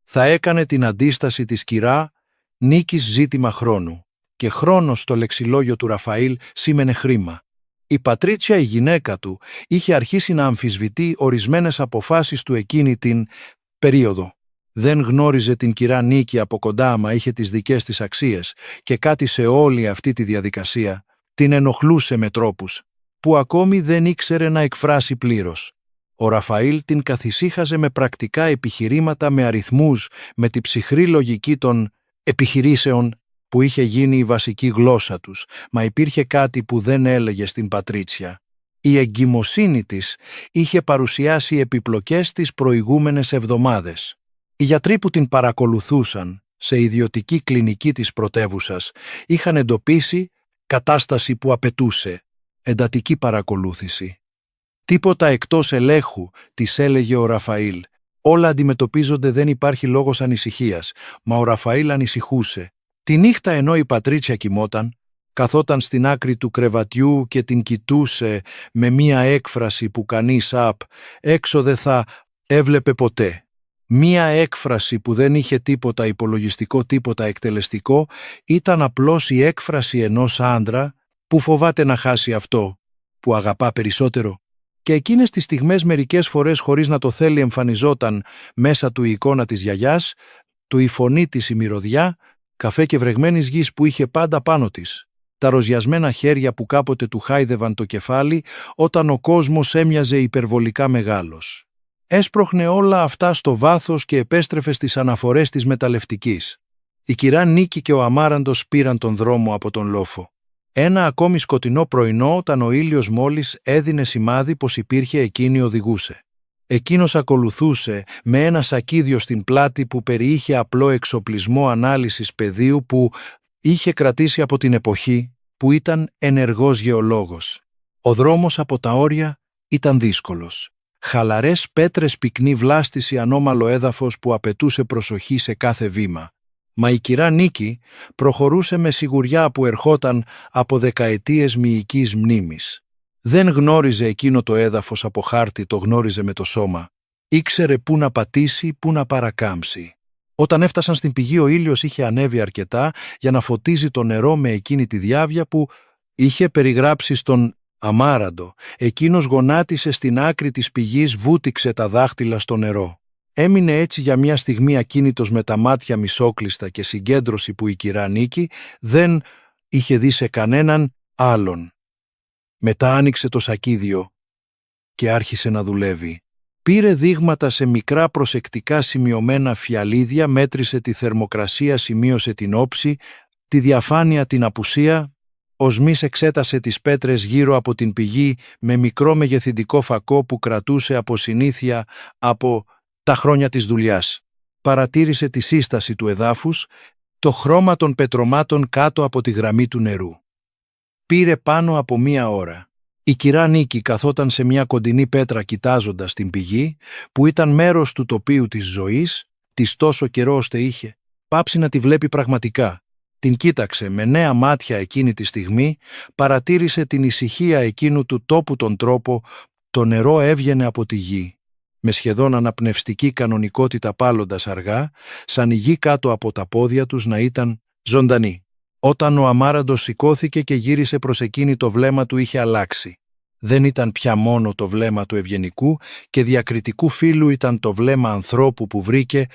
θα έκανε την αντίσταση της κυρά Νίκης ζήτημα χρόνου. Και χρόνος στο λεξιλόγιο του Ραφαήλ σήμαινε χρήμα. Η Πατρίτσια, η γυναίκα του, είχε αρχίσει να αμφισβητεί ορισμένες αποφάσεις του εκείνη την περίοδο. Δεν γνώριζε την κυρά Νίκη από κοντά, μα είχε τις δικές της αξίες και κάτι σε όλη αυτή τη διαδικασία την ενοχλούσε με τρόπους που ακόμη δεν ήξερε να εκφράσει πλήρως. Ο Ραφαήλ την καθησύχαζε με πρακτικά επιχειρήματα, με αριθμούς, με τη ψυχρή λογική των επιχειρήσεων που είχε γίνει η βασική γλώσσα τους, μα υπήρχε κάτι που δεν έλεγε στην Πατρίτσια. Η εγκυμοσύνη της είχε παρουσιάσει επιπλοκές τις προηγούμενες εβδομάδες. Οι γιατροί που την παρακολουθούσαν σε ιδιωτική κλινική της πρωτεύουσας είχαν εντοπίσει κατάσταση που απαιτούσε εντατική παρακολούθηση. «Τίποτα εκτός ελέγχου», της έλεγε ο Ραφαήλ. «Όλα αντιμετωπίζονται, δεν υπάρχει λόγος ανησυχίας», μα ο Ραφαήλ ανησυχούσε. Τη νύχτα, ενώ η Πατρίτσια κοιμόταν, καθόταν στην άκρη του κρεβατιού και την κοιτούσε με μία έκφραση που κανείς έξω δεν θα έβλεπε ποτέ. Μία έκφραση που δεν είχε τίποτα υπολογιστικό, τίποτα εκτελεστικό, ήταν απλώς η έκφραση ενός άντρα που φοβάται να χάσει αυτό που αγαπά περισσότερο. Και εκείνες τις στιγμές μερικές φορές, χωρίς να το θέλει, εμφανιζόταν μέσα του η εικόνα της γιαγιάς, του η φωνή της η μυρωδιά, καφέ και βρεγμένης γης που είχε πάντα πάνω της, τα ροζιασμένα χέρια που κάποτε του χάιδευαν το κεφάλι όταν ο κόσμος έμοιαζε υπερβολικά μεγάλος. Έσπροχνε όλα αυτά στο βάθος και επέστρεφε στις αναφορές της μεταλλευτικής. Η κυρά Νίκη και ο Αμάραντος πήραν τον δρόμο από τον λόφο. Ένα ακόμη σκοτεινό πρωινό, όταν ο ήλιος μόλις έδινε σημάδι πως υπήρχε, εκείνη οδηγούσε. Εκείνος ακολουθούσε με ένα σακίδιο στην πλάτη που περιείχε απλό εξοπλισμό ανάλυσης πεδίου που είχε κρατήσει από την εποχή που ήταν ενεργός γεωλόγος. Ο δρόμος από τα όρια ήταν δύσκολος. Χαλαρές πέτρες, πυκνή βλάστηση, ανώμαλο έδαφος που απαιτούσε προσοχή σε κάθε βήμα. Μα η κυρά Νίκη προχωρούσε με σιγουριά που ερχόταν από δεκαετίες μυϊκής μνήμης. Δεν γνώριζε εκείνο το έδαφος από χάρτη, το γνώριζε με το σώμα. Ήξερε πού να πατήσει, πού να παρακάμψει. Όταν έφτασαν στην πηγή, ο ήλιος είχε ανέβει αρκετά για να φωτίζει το νερό με εκείνη τη διάβια που είχε περιγράψει στον Αμάραντο. Εκείνος γονάτισε στην άκρη της πηγής, βούτυξε τα δάχτυλα στο νερό. Έμεινε έτσι για μια στιγμή ακίνητος με τα μάτια μισόκλειστα και συγκέντρωση που η κυρά Νίκη δεν είχε δει σε κανέναν άλλον. Μετά άνοιξε το σακίδιο και άρχισε να δουλεύει. Πήρε δείγματα σε μικρά προσεκτικά σημειωμένα φιαλίδια, μέτρησε τη θερμοκρασία, σημείωσε την όψη, τη διαφάνεια, την απουσία. Οσμής εξέτασε τις πέτρες γύρω από την πηγή με μικρό μεγεθυντικό φακό που κρατούσε από συνήθεια από τα χρόνια της δουλειάς. Παρατήρησε τη σύσταση του εδάφους, το χρώμα των πετρωμάτων κάτω από τη γραμμή του νερού. Πήρε πάνω από 1 ώρα. Η κυρά Νίκη καθόταν σε μια κοντινή πέτρα κοιτάζοντας την πηγή, που ήταν μέρος του τοπίου της ζωής, της τόσο καιρό ώστε είχε πάψει να τη βλέπει πραγματικά. Την κοίταξε με νέα μάτια εκείνη τη στιγμή, παρατήρησε την ησυχία εκείνου του τόπου, τον τρόπο, το νερό έβγαινε από τη γη. Με σχεδόν αναπνευστική κανονικότητα, πάλλοντας αργά, σαν η γη κάτω από τα πόδια τους να ήταν ζωντανή. Όταν ο Αμάραντος σηκώθηκε και γύρισε προς εκείνη, το βλέμμα του είχε αλλάξει. Δεν ήταν πια μόνο το βλέμμα του ευγενικού και διακριτικού φίλου, ήταν το βλέμμα ανθρώπου που βρήκε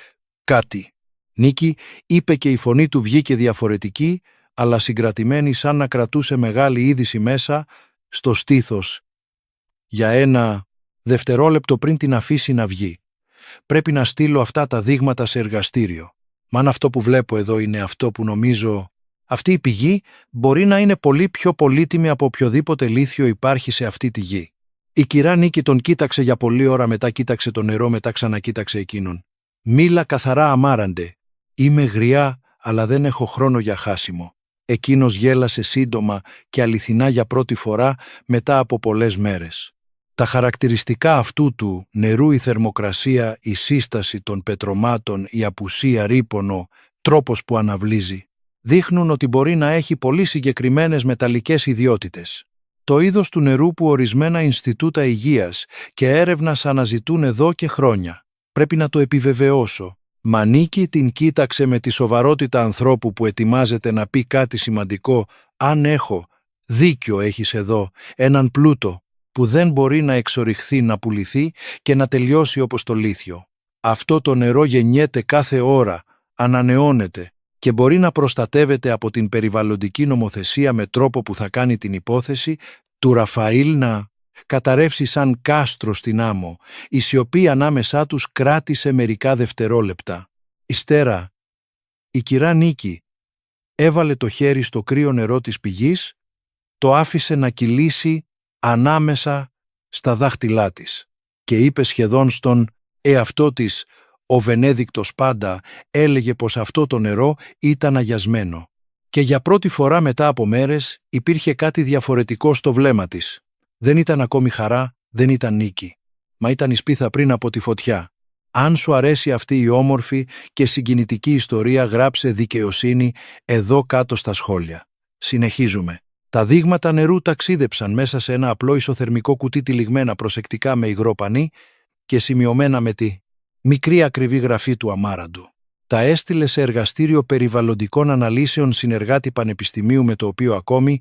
κάτι. «Νίκη», είπε, και η φωνή του βγήκε διαφορετική, αλλά συγκρατημένη, σαν να κρατούσε μεγάλη είδηση μέσα στο στήθος. Για 1 δευτερόλεπτο πριν την αφήσει να βγει. «Πρέπει να στείλω αυτά τα δείγματα σε εργαστήριο. Μα αν αυτό που βλέπω εδώ είναι αυτό που νομίζω, αυτή η πηγή μπορεί να είναι πολύ πιο πολύτιμη από οποιοδήποτε λίθιο υπάρχει σε αυτή τη γη». Η κυρά Νίκη τον κοίταξε για πολλή ώρα, μετά κοίταξε το νερό, μετά ξανακοίταξε εκείνον. «Μίλα καθαρά, Αμάραντε. Είμαι γριά, αλλά δεν έχω χρόνο για χάσιμο». Εκείνος γέλασε σύντομα και αληθινά για πρώτη φορά μετά από πολλές μέρες. Τα χαρακτηριστικά αυτού του νερού, η θερμοκρασία, η σύσταση των πετρωμάτων, η απουσία, ρύπονο, τρόπος που αναβλύζει, δείχνουν ότι μπορεί να έχει πολύ συγκεκριμένες μεταλλικές ιδιότητες. Το είδος του νερού που ορισμένα Ινστιτούτα Υγείας και έρευνας αναζητούν εδώ και χρόνια. Πρέπει να το επιβεβαιώσω. Μα Νίκη την κοίταξε με τη σοβαρότητα ανθρώπου που ετοιμάζεται να πει κάτι σημαντικό. Αν έχω δίκιο, έχεις εδώ έναν πλούτο που δεν μπορεί να εξοριχθεί, να πουληθεί και να τελειώσει όπως το λίθιο. Αυτό το νερό γεννιέται κάθε ώρα, ανανεώνεται και μπορεί να προστατεύεται από την περιβαλλοντική νομοθεσία με τρόπο που θα κάνει την υπόθεση του Ραφαήλ να καταρρεύσει σαν κάστρο στην άμμο. Η σιωπή ανάμεσά τους κράτησε μερικά δευτερόλεπτα. Ύστερα, η κυρά Νίκη έβαλε το χέρι στο κρύο νερό της πηγής, το άφησε να κυλήσει ανάμεσα στα δάχτυλά της και είπε σχεδόν στον εαυτό της, ο Βενέδικτος πάντα έλεγε πως αυτό το νερό ήταν αγιασμένο. Και για πρώτη φορά μετά από μέρες υπήρχε κάτι διαφορετικό στο βλέμμα της. Δεν ήταν ακόμη χαρά, δεν ήταν νίκη, μα ήταν η σπίθα πριν από τη φωτιά. Αν σου αρέσει αυτή η όμορφη και συγκινητική ιστορία, γράψε δικαιοσύνη εδώ κάτω στα σχόλια. Συνεχίζουμε. Τα δείγματα νερού ταξίδεψαν μέσα σε ένα απλό ισοθερμικό κουτί τυλιγμένα προσεκτικά με υγρό πανί και σημειωμένα με τη μικρή ακριβή γραφή του αμάραντου. Τα έστειλε σε εργαστήριο περιβαλλοντικών αναλύσεων συνεργάτη πανεπιστημίου με το οποίο ακόμη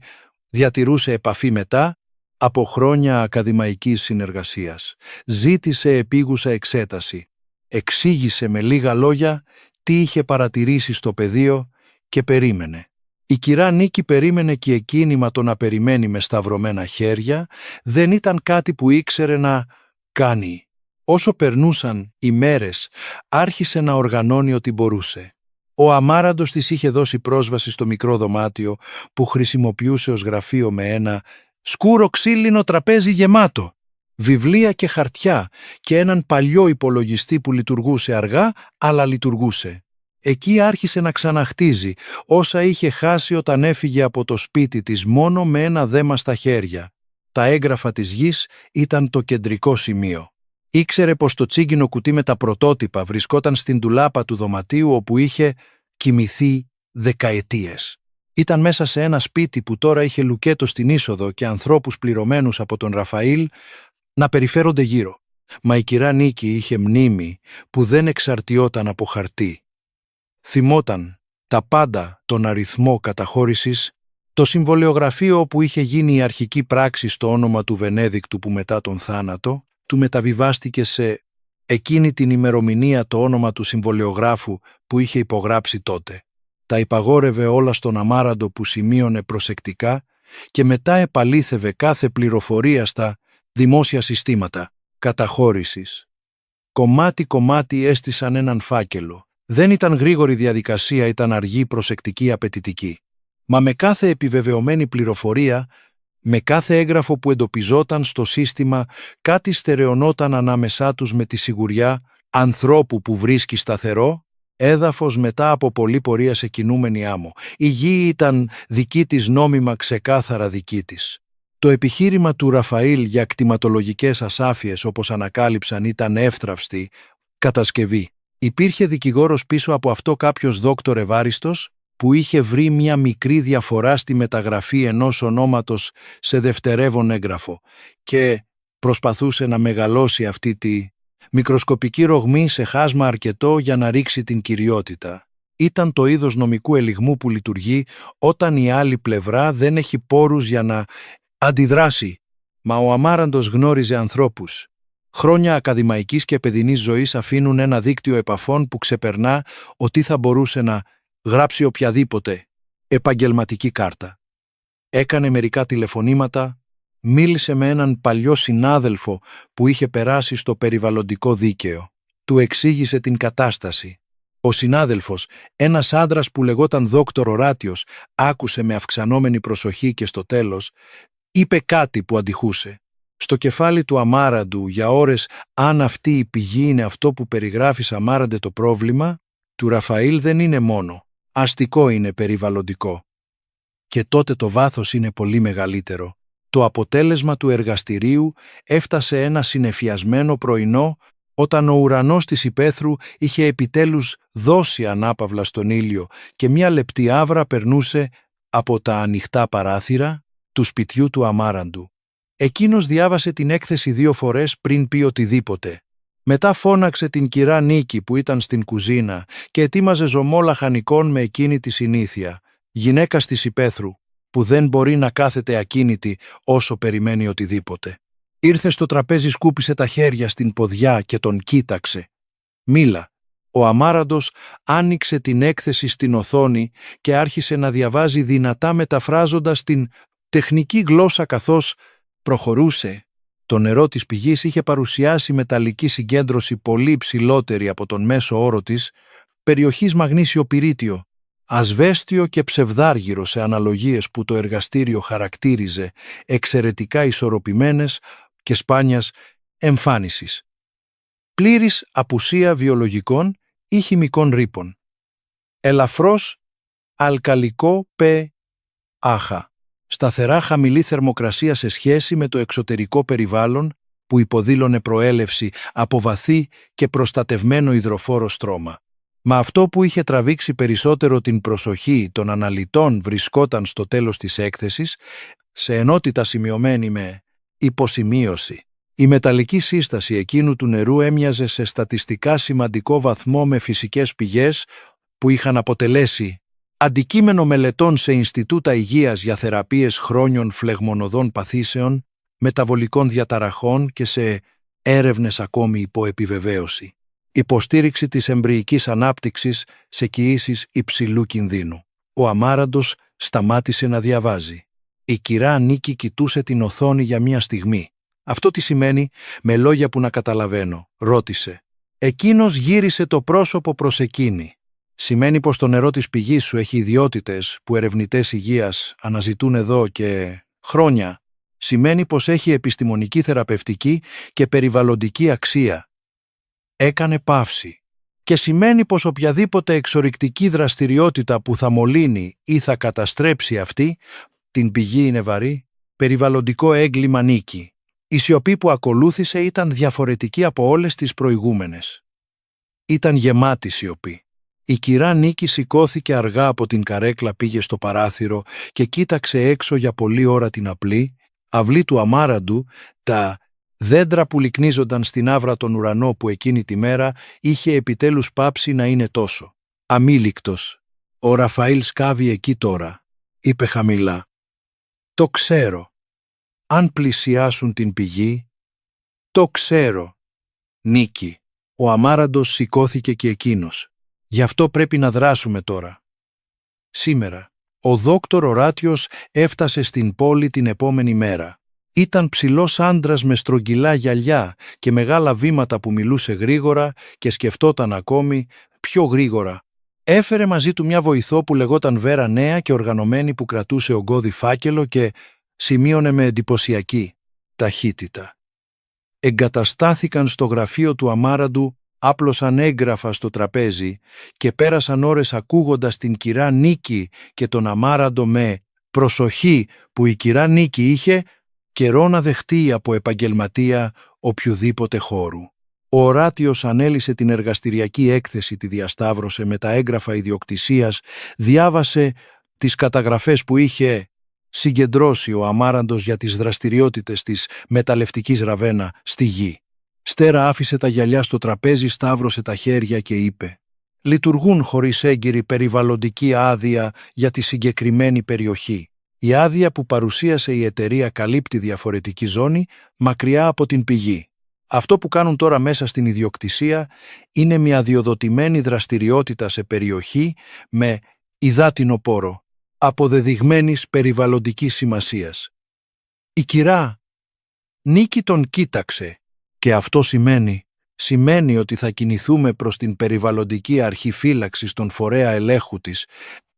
διατηρούσε επαφή μετά από χρόνια ακαδημαϊκής συνεργασίας. Ζήτησε επίγουσα εξέταση. Εξήγησε με λίγα λόγια τι είχε παρατηρήσει στο πεδίο και περίμενε. Η κυρά Νίκη περίμενε και εκείνη, μα το να περιμένει με σταυρωμένα χέρια δεν ήταν κάτι που ήξερε να κάνει. Όσο περνούσαν οι μέρες, άρχισε να οργανώνει ό,τι μπορούσε. Ο αμάραντος της είχε δώσει πρόσβαση στο μικρό δωμάτιο που χρησιμοποιούσε ως γραφείο με ένα σκούρο ξύλινο τραπέζι γεμάτο, βιβλία και χαρτιά και έναν παλιό υπολογιστή που λειτουργούσε αργά, αλλά λειτουργούσε. Εκεί άρχισε να ξαναχτίζει όσα είχε χάσει όταν έφυγε από το σπίτι της μόνο με ένα δέμα στα χέρια. Τα έγγραφα της γης ήταν το κεντρικό σημείο. Ήξερε πως το τσίγκινο κουτί με τα πρωτότυπα βρισκόταν στην ντουλάπα του δωματίου όπου είχε κοιμηθεί δεκαετίες. Ήταν μέσα σε ένα σπίτι που τώρα είχε λουκέτο στην είσοδο και ανθρώπους πληρωμένους από τον Ραφαήλ να περιφέρονται γύρω. Μα η κυρά Νίκη είχε μνήμη που δεν εξαρτιόταν από χαρτί. Θυμόταν τα πάντα, τον αριθμό καταχώρησης, το συμβολεογραφείο όπου είχε γίνει η αρχική πράξη στο όνομα του Βενέδικτου που μετά τον θάνατο του μεταβιβάστηκε σε εκείνη την ημερομηνία το όνομα του συμβολεογράφου που είχε υπογράψει τότε. Τα υπαγόρευε όλα στον αμάραντο που σημείωνε προσεκτικά και μετά επαλήθευε κάθε πληροφορία στα δημόσια συστήματα καταχώρησης. Κομμάτι-κομμάτι έστησαν έναν φάκελο. Δεν ήταν γρήγορη διαδικασία, ήταν αργή, προσεκτική, απαιτητική. Μα με κάθε επιβεβαιωμένη πληροφορία, με κάθε έγγραφο που εντοπιζόταν στο σύστημα, κάτι στερεωνόταν ανάμεσά τους με τη σιγουριά ανθρώπου που βρίσκει σταθερό έδαφος μετά από πολλή πορεία σε κινούμενη άμμο. Η γη ήταν δική της, νόμιμα ξεκάθαρα δική της. Το επιχείρημα του Ραφαήλ για κτηματολογικές ασάφειες, όπως ανακάλυψαν, ήταν εύθραυστη κατασκευή. Υπήρχε δικηγόρος πίσω από αυτό, κάποιος δόκτωρ ευάριστος, που είχε βρει μια μικρή διαφορά στη μεταγραφή ενός ονόματος σε δευτερεύον έγγραφο και προσπαθούσε να μεγαλώσει αυτή τη μικροσκοπική ρογμή σε χάσμα αρκετό για να ρίξει την κυριότητα. Ήταν το είδος νομικού ελιγμού που λειτουργεί όταν η άλλη πλευρά δεν έχει πόρους για να αντιδράσει. Μα ο αμάραντος γνώριζε ανθρώπους. Χρόνια ακαδημαϊκής και παιδινής ζωής αφήνουν ένα δίκτυο επαφών που ξεπερνά ότι θα μπορούσε να γράψει οποιαδήποτε επαγγελματική κάρτα. Έκανε μερικά τηλεφωνήματα, μίλησε με έναν παλιό συνάδελφο που είχε περάσει στο περιβαλλοντικό δίκαιο. Του εξήγησε την κατάσταση. Ο συνάδελφος, ένας άντρας που λεγόταν Δόκτωρ Οράτιος, άκουσε με αυξανόμενη προσοχή και στο τέλος είπε κάτι που αντιχούσε. Στο κεφάλι του αμάραντου για ώρες, αν αυτή η πηγή είναι αυτό που περιγράφεις, αμάραντε, το πρόβλημα του Ραφαήλ δεν είναι μόνο αστικό, είναι περιβαλλοντικό. Και τότε το βάθος είναι πολύ μεγαλύτερο. Το αποτέλεσμα του εργαστηρίου έφτασε ένα συνεφιασμένο πρωινό όταν ο ουρανός της υπαίθρου είχε επιτέλους δώσει ανάπαυλα στον ήλιο και μια λεπτή άβρα περνούσε από τα ανοιχτά παράθυρα του σπιτιού του αμάραντου. Εκείνος διάβασε την έκθεση 2 φορές πριν πει οτιδήποτε. Μετά φώναξε την κυρά Νίκη που ήταν στην κουζίνα και ετοίμαζε ζωμό λαχανικών με εκείνη τη συνήθεια, γυναίκα της υπαίθρου, που δεν μπορεί να κάθεται ακίνητη όσο περιμένει οτιδήποτε. Ήρθε στο τραπέζι, σκούπισε τα χέρια στην ποδιά και τον κοίταξε. «Μίλα». Ο αμάραντος άνοιξε την έκθεση στην οθόνη και άρχισε να διαβάζει δυνατά, μεταφράζοντας την τεχνική γλώσσα καθώς προχωρούσε. Το νερό της πηγής είχε παρουσιάσει μεταλλική συγκέντρωση πολύ υψηλότερη από τον μέσο όρο της περιοχής μαγνήσιο πυρίτιο, ασβέστιο και ψευδάργυρο σε αναλογίες που το εργαστήριο χαρακτήριζε εξαιρετικά ισορροπημένες και σπάνιας εμφάνισης. Πλήρης απουσία βιολογικών ή χημικών ρήπων. Ελαφρώς αλκαλικό pH. Σταθερά χαμηλή θερμοκρασία σε σχέση με το εξωτερικό περιβάλλον που υποδήλωνε προέλευση από βαθύ και προστατευμένο υδροφόρο στρώμα. Μα αυτό που είχε τραβήξει περισσότερο την προσοχή των αναλυτών βρισκόταν στο τέλος της έκθεσης, σε ενότητα σημειωμένη με υποσημείωση. Η μεταλλική σύσταση εκείνου του νερού έμοιαζε σε στατιστικά σημαντικό βαθμό με φυσικές πηγές που είχαν αποτελέσει αντικείμενο μελετών σε Ινστιτούτα Υγείας για θεραπείες χρόνιων φλεγμονωδών παθήσεων, μεταβολικών διαταραχών και σε έρευνες ακόμη υπό επιβεβαίωση. Υποστήριξη της εμβρυϊκής ανάπτυξης σε κοιήσεις υψηλού κινδύνου. Ο αμάραντος σταμάτησε να διαβάζει. Η κυρά Νίκη κοιτούσε την οθόνη για μια στιγμή. «Αυτό τι σημαίνει, με λόγια που να καταλαβαίνω?» ρώτησε. Εκείνος γύρισε το πρόσωπο προς εκείνη. «Σημαίνει πως το νερό της πηγής σου έχει ιδιότητες που ερευνητές υγείας αναζητούν εδώ και χρόνια. Σημαίνει πως έχει επιστημονική, θεραπευτική και περιβαλλοντική αξία». Έκανε παύση. «Και σημαίνει πως οποιαδήποτε εξορρυκτική δραστηριότητα που θα μολύνει ή θα καταστρέψει αυτή την πηγή είναι βαρύ, περιβαλλοντικό έγκλημα Νίκη». Η σιωπή που ακολούθησε ήταν διαφορετική από όλες τις προηγούμενες. Ήταν γεμάτη σιωπή. Η κυρά Νίκη σηκώθηκε αργά από την καρέκλα, πήγε στο παράθυρο και κοίταξε έξω για πολλή ώρα την απλή αυλή του αμάραντου, τα δέντρα που λυκνίζονταν στην άβρα τον ουρανό που εκείνη τη μέρα είχε επιτέλους πάψει να είναι τόσο αμήλικτος. «Ο Ραφαήλ σκάβει εκεί τώρα», είπε χαμηλά. «Το ξέρω. Αν πλησιάσουν την πηγή, το ξέρω». «Νίκη». Ο αμάραντος σηκώθηκε και εκείνος. «Γι' αυτό πρέπει να δράσουμε τώρα». Σήμερα, ο δόκτωρ Οράτιος έφτασε στην πόλη την επόμενη μέρα. Ήταν ψηλός άντρας με στρογγυλά γυαλιά και μεγάλα βήματα που μιλούσε γρήγορα και σκεφτόταν ακόμη πιο γρήγορα. Έφερε μαζί του μια βοηθό που λεγόταν Βέρα, νέα και οργανωμένη, που κρατούσε ογκώδη φάκελο και σημείωνε με εντυπωσιακή ταχύτητα. Εγκαταστάθηκαν στο γραφείο του αμάραντου, άπλωσαν έγγραφα στο τραπέζι και πέρασαν ώρες ακούγοντας την κυρά Νίκη και τον αμάραντο με προσοχή που η κυρά Νίκη είχε καιρό να δεχτεί από επαγγελματία οποιοδήποτε χώρου. Ο Οράτιος ανέλησε την εργαστηριακή έκθεση, τη διασταύρωσε με τα έγγραφα ιδιοκτησίας, διάβασε τις καταγραφές που είχε συγκεντρώσει ο αμάραντος για τις δραστηριότητες της μεταλλευτικής Ραβένα στη γη. Στέρα άφησε τα γυαλιά στο τραπέζι, σταύρωσε τα χέρια και είπε «Λειτουργούν χωρίς έγκυρη περιβαλλοντική άδεια για τη συγκεκριμένη περιοχή. Η άδεια που παρουσίασε η εταιρεία καλύπτει διαφορετική ζώνη μακριά από την πηγή. Αυτό που κάνουν τώρα μέσα στην ιδιοκτησία είναι μια διοδοτημένη δραστηριότητα σε περιοχή με υδάτινο πόρο, αποδεδειγμένης περιβαλλοντικής σημασίας». Η κυρά Νίκη τον κοίταξε. «Και αυτό σημαίνει ότι θα κινηθούμε προς την περιβαλλοντική αρχή φύλαξης των φορέα ελέγχου της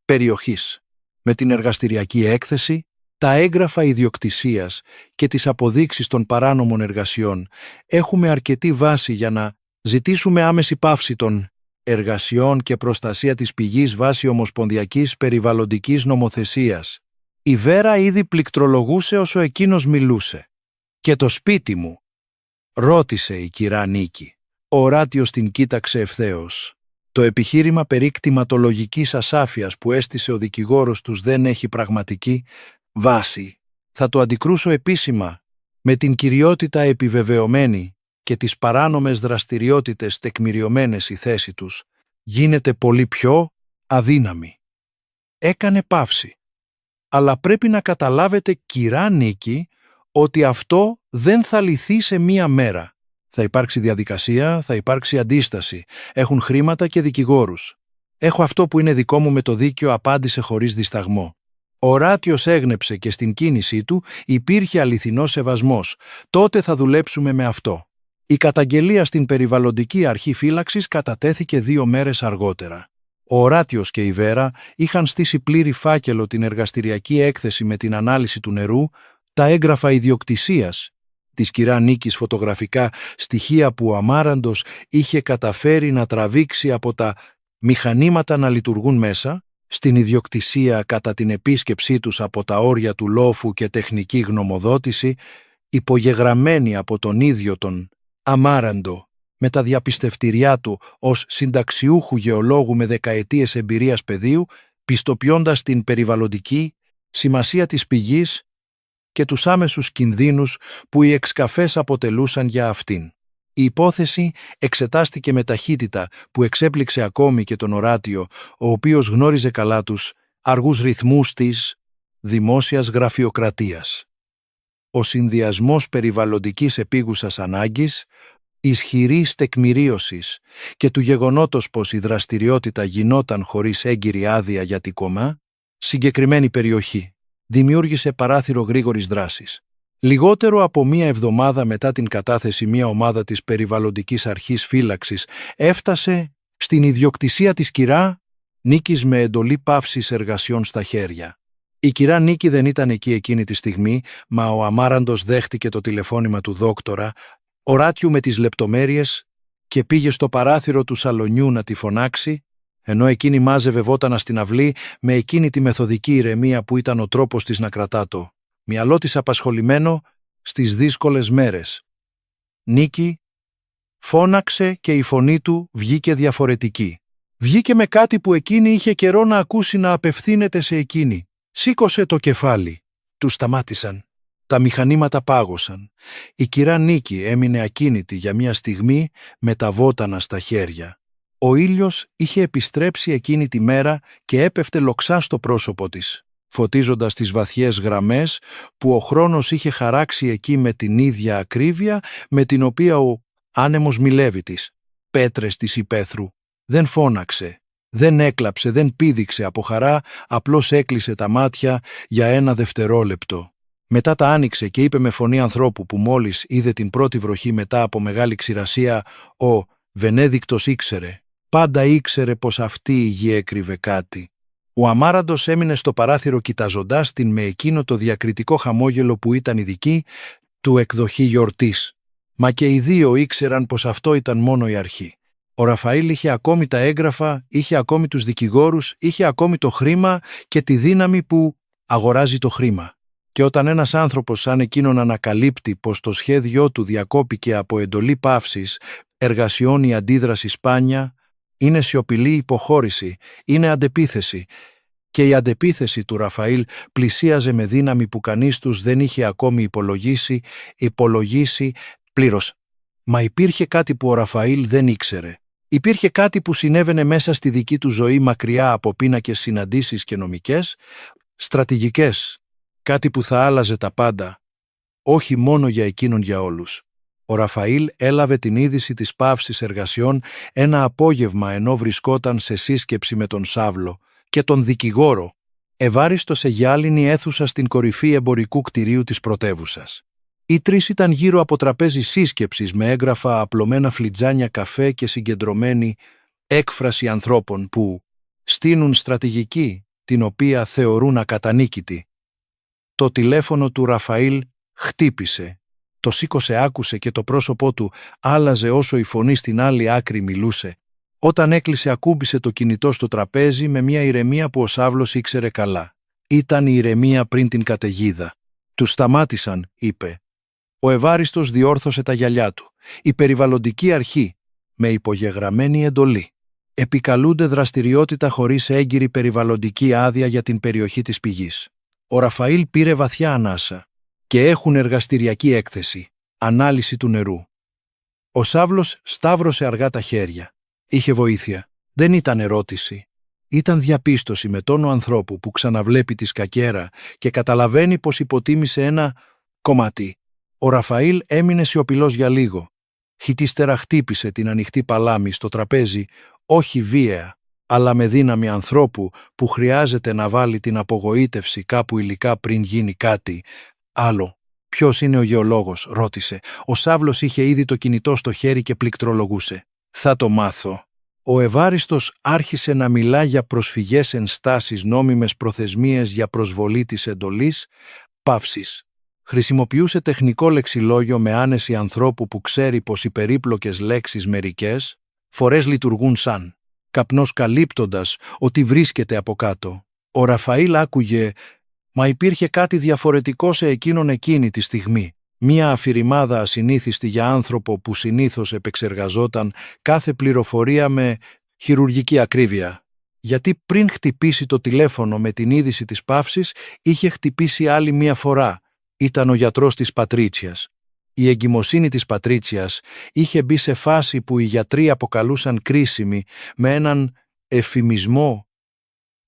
περιοχής. Με την εργαστηριακή έκθεση, τα έγγραφα ιδιοκτησίας και τις αποδείξεις των παράνομων εργασιών έχουμε αρκετή βάση για να ζητήσουμε άμεση πάυση των εργασιών και προστασία της πηγής βάσει ομοσπονδιακής περιβαλλοντικής νομοθεσίας». Η Βέρα ήδη πληκτρολογούσε όσο εκείνος μιλούσε. «Και το σπίτι μου?» ρώτησε η κυρά Νίκη. Ο Οράτιος την κοίταξε ευθέως. Το επιχείρημα περί κτηματολογικής ασάφειας που έστησε ο δικηγόρος τους δεν έχει πραγματική βάση. Θα το αντικρούσω επίσημα, με την κυριότητα επιβεβαιωμένη και τις παράνομες δραστηριότητες τεκμηριωμένες η θέση τους, γίνεται πολύ πιο αδύναμη. Έκανε παύση. Αλλά πρέπει να καταλάβετε, κυρά Νίκη, ότι αυτό δεν θα λυθεί σε μία μέρα. Θα υπάρξει διαδικασία, θα υπάρξει αντίσταση. Έχουν χρήματα και δικηγόρους. Έχω αυτό που είναι δικό μου με το δίκαιο, απάντησε χωρίς δισταγμό. Ο Οράτιος έγνεψε και στην κίνησή του υπήρχε αληθινός σεβασμός. Τότε θα δουλέψουμε με αυτό. Η καταγγελία στην περιβαλλοντική αρχή φύλαξης κατατέθηκε 2 μέρες αργότερα. Ο Οράτιος και η Βέρα είχαν στήσει πλήρη φάκελο την εργαστηριακή έκθεση με την ανάλυση του νερού, τα έγγραφα ιδιοκτησίας της κυρά Νίκης, φωτογραφικά στοιχεία που ο Αμάραντος είχε καταφέρει να τραβήξει από τα μηχανήματα να λειτουργούν μέσα, στην ιδιοκτησία κατά την επίσκεψή τους από τα όρια του λόφου και τεχνική γνωμοδότηση, υπογεγραμμένη από τον ίδιο τον Αμάραντο, με τα διαπιστευτηριά του ως συνταξιούχου γεωλόγου με δεκαετίες εμπειρίας πεδίου, πιστοποιώντας την περιβαλλοντική σημασία της πηγής και τους άμεσους κινδύνους που οι εξκαφές αποτελούσαν για αυτήν. Η υπόθεση εξετάστηκε με ταχύτητα που εξέπληξε ακόμη και τον Οράτιο, ο οποίος γνώριζε καλά τους αργούς ρυθμούς της δημόσιας γραφειοκρατίας. Ο συνδυασμός περιβαλλοντικής επίγουσας ανάγκης, ισχυρής τεκμηρίωσης και του γεγονότος πως η δραστηριότητα γινόταν χωρίς έγκυρη άδεια για την κομμά, συγκεκριμένη περιοχή, δημιούργησε παράθυρο γρήγορης δράσης. Λιγότερο από 1 εβδομάδα μετά την κατάθεση, μια ομάδα της περιβαλλοντικής αρχής φύλαξης έφτασε στην ιδιοκτησία της κυρά Νίκης με εντολή παύσης εργασιών στα χέρια. Η κυρά Νίκη δεν ήταν εκεί εκείνη τη στιγμή, μα ο Αμάραντος δέχτηκε το τηλεφώνημα του δόκτορα Οράτιου με τις λεπτομέρειες και πήγε στο παράθυρο του σαλονιού να τη φωνάξει, ενώ εκείνη μάζευε βότανα στην αυλή με εκείνη τη μεθοδική ηρεμία που ήταν ο τρόπος της να κρατά το μυαλό της απασχολημένο στις δύσκολες μέρες. «Νίκη», φώναξε και η φωνή του βγήκε διαφορετική. Βγήκε με κάτι που εκείνη είχε καιρό να ακούσει να απευθύνεται σε εκείνη. Σήκωσε το κεφάλι. Του σταμάτησαν. Τα μηχανήματα πάγωσαν. Η κυρά Νίκη έμεινε ακίνητη για μια στιγμή με τα βότανα στα χέρια. Ο ήλιος είχε επιστρέψει εκείνη τη μέρα και έπεφτε λοξά στο πρόσωπο της, φωτίζοντας τις βαθιές γραμμές που ο χρόνος είχε χαράξει εκεί με την ίδια ακρίβεια με την οποία ο άνεμος μιλεύει τις πέτρες της υπαίθρου. Δεν φώναξε, δεν έκλαψε, δεν πήδηξε από χαρά, απλώς έκλεισε τα μάτια για 1 δευτερόλεπτο. Μετά τα άνοιξε και είπε με φωνή ανθρώπου που μόλις είδε την πρώτη βροχή μετά από μεγάλη ξηρασία, ο Βενέδικτος ήξερε, πάντα ήξερε πως αυτή η γη έκρυβε κάτι. Ο Αμάραντος έμεινε στο παράθυρο κοιτάζοντάς την με εκείνο το διακριτικό χαμόγελο που ήταν η δική του εκδοχή γιορτής. Μα και οι δύο ήξεραν πως αυτό ήταν μόνο η αρχή. Ο Ραφαήλ είχε ακόμη τα έγγραφα, είχε ακόμη τους δικηγόρους, είχε ακόμη το χρήμα και τη δύναμη που αγοράζει το χρήμα. Και όταν ένας άνθρωπος σαν εκείνον ανακαλύπτει πως το σχέδιό του διακόπηκε από εντολή παύσης, εργασιών η αντίδραση σπάνια, είναι σιωπηλή υποχώρηση, είναι αντεπίθεση. Και η αντεπίθεση του Ραφαήλ πλησίαζε με δύναμη που κανείς τους δεν είχε ακόμη υπολογίσει πλήρως. Μα υπήρχε κάτι που ο Ραφαήλ δεν ήξερε. Υπήρχε κάτι που συνέβαινε μέσα στη δική του ζωή μακριά από πίνακες συναντήσεις και νομικές, στρατηγικές. Κάτι που θα άλλαζε τα πάντα, όχι μόνο για εκείνον για όλους. Ο Ραφαήλ έλαβε την είδηση της παύσης εργασιών ένα απόγευμα ενώ βρισκόταν σε σύσκεψη με τον Σάβλο και τον δικηγόρο, ευάριστο σε γυάλινη αίθουσα στην κορυφή εμπορικού κτηρίου της πρωτεύουσας. Οι τρεις ήταν γύρω από τραπέζι σύσκεψης με έγγραφα, απλωμένα φλιτζάνια καφέ και συγκεντρωμένη έκφραση ανθρώπων που στείνουν στρατηγική, την οποία θεωρούν ακατανίκητη. Το τηλέφωνο του Ραφαήλ χτύπησε. Το σήκωσε, άκουσε και το πρόσωπό του άλλαζε όσο η φωνή στην άλλη άκρη μιλούσε. Όταν έκλεισε ακούμπησε το κινητό στο τραπέζι με μια ηρεμία που ο Σάβλος ήξερε καλά. Ήταν η ηρεμία πριν την καταιγίδα. «Τους σταμάτησαν», είπε. Ο ευάριστος διόρθωσε τα γυαλιά του. Η περιβαλλοντική αρχή, με υπογεγραμμένη εντολή. Επικαλούνται δραστηριότητα χωρίς έγκυρη περιβαλλοντική άδεια για την περιοχή της πηγής. Ο Ραφαήλ πήρε βαθιά ανάσα και έχουν εργαστηριακή έκθεση, ανάλυση του νερού. Ο Σάβλος σταύρωσε αργά τα χέρια. Είχε βοήθεια. Δεν ήταν ερώτηση. Ήταν διαπίστωση με τόνο ανθρώπου που ξαναβλέπει τη σκακέρα και καταλαβαίνει πως υποτίμησε ένα κομμάτι. Ο Ραφαήλ έμεινε σιωπηλός για λίγο. Χιτίστερα χτύπησε την ανοιχτή παλάμη στο τραπέζι, όχι βίαια, αλλά με δύναμη ανθρώπου που χρειάζεται να βάλει την απογοήτευση κάπου υλικά πριν γίνει κάτι άλλο. «Ποιος είναι ο γεωλόγος?» ρώτησε. Ο Σάβλος είχε ήδη το κινητό στο χέρι και πληκτρολογούσε. «Θα το μάθω». Ο ευάριστος άρχισε να μιλά για προσφυγές ενστάσεις, νόμιμες προθεσμίες για προσβολή της εντολής, παύσεις. Χρησιμοποιούσε τεχνικό λεξιλόγιο με άνεση ανθρώπου που ξέρει πως οι περίπλοκες λέξεις μερικές φορές λειτουργούν σαν καπνός, καλύπτοντας ότι βρίσκεται από κάτω. Ο Ραφαήλ άκουγε, μα υπήρχε κάτι διαφορετικό σε εκείνον εκείνη τη στιγμή. Μία αφηρημάδα ασυνήθιστη για άνθρωπο που συνήθως επεξεργαζόταν κάθε πληροφορία με χειρουργική ακρίβεια. Γιατί πριν χτυπήσει το τηλέφωνο με την είδηση της παύσης, είχε χτυπήσει άλλη μία φορά. Ήταν ο γιατρός της Πατρίτσιας. Η εγκυμοσύνη της Πατρίτσιας είχε μπει σε φάση που οι γιατροί αποκαλούσαν κρίσιμη, με έναν εφημισμό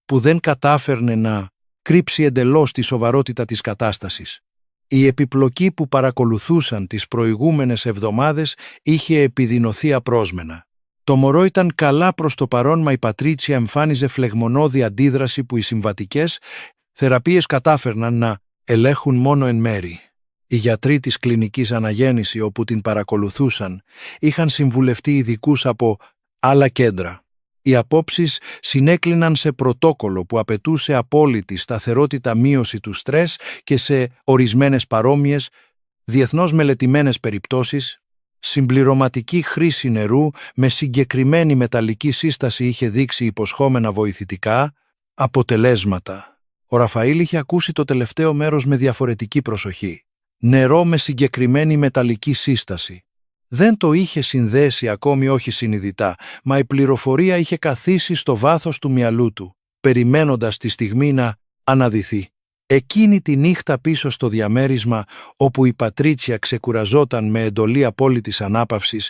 που δεν κατάφερνε να κρύψει εντελώς τη σοβαρότητα της κατάστασης. Η επιπλοκή που παρακολουθούσαν τις προηγούμενες εβδομάδες είχε επιδεινωθεί απρόσμενα. Το μωρό ήταν καλά προς το παρόν, μα η Πατρίτσια εμφάνιζε φλεγμονώδη αντίδραση που οι συμβατικές θεραπείες κατάφερναν να ελέγχουν μόνο εν μέρη. Οι γιατροί της κλινικής αναγέννηση όπου την παρακολουθούσαν είχαν συμβουλευτεί ειδικούς από άλλα κέντρα. Οι απόψεις συνέκλειναν σε πρωτόκολλο που απαιτούσε απόλυτη σταθερότητα, μείωση του στρες και σε ορισμένες παρόμοιες, διεθνώς μελετημένες περιπτώσεις, συμπληρωματική χρήση νερού με συγκεκριμένη μεταλλική σύσταση είχε δείξει υποσχόμενα βοηθητικά αποτελέσματα. Ο Ραφαήλ είχε ακούσει το τελευταίο μέρος με διαφορετική προσοχή. Νερό με συγκεκριμένη μεταλλική σύσταση. Δεν το είχε συνδέσει ακόμη, όχι συνειδητά, μα η πληροφορία είχε καθίσει στο βάθος του μυαλού του, περιμένοντας τη στιγμή να αναδυθεί. Εκείνη τη νύχτα πίσω στο διαμέρισμα, όπου η Πατρίτσια ξεκουραζόταν με εντολή απόλυτης ανάπαυσης,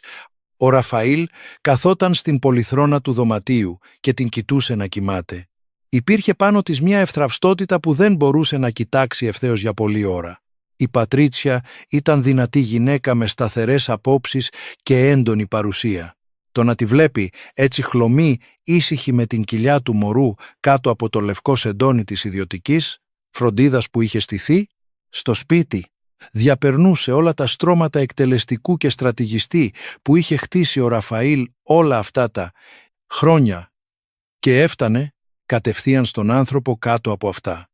ο Ραφαήλ καθόταν στην πολυθρόνα του δωματίου και την κοιτούσε να κοιμάται. Υπήρχε πάνω της μια ευθραυστότητα που δεν μπορούσε να κοιτάξει ευθέως για πολλή ώρα. Η Πατρίτσια ήταν δυνατή γυναίκα με σταθερές απόψεις και έντονη παρουσία. Το να τη βλέπει έτσι χλωμή, ήσυχη με την κοιλιά του μωρού κάτω από το λευκό σεντόνι της ιδιωτικής φροντίδας που είχε στηθεί στο σπίτι, διαπερνούσε όλα τα στρώματα εκτελεστικού και στρατηγιστή που είχε χτίσει ο Ραφαήλ όλα αυτά τα χρόνια και έφτανε κατευθείαν στον άνθρωπο κάτω από αυτά.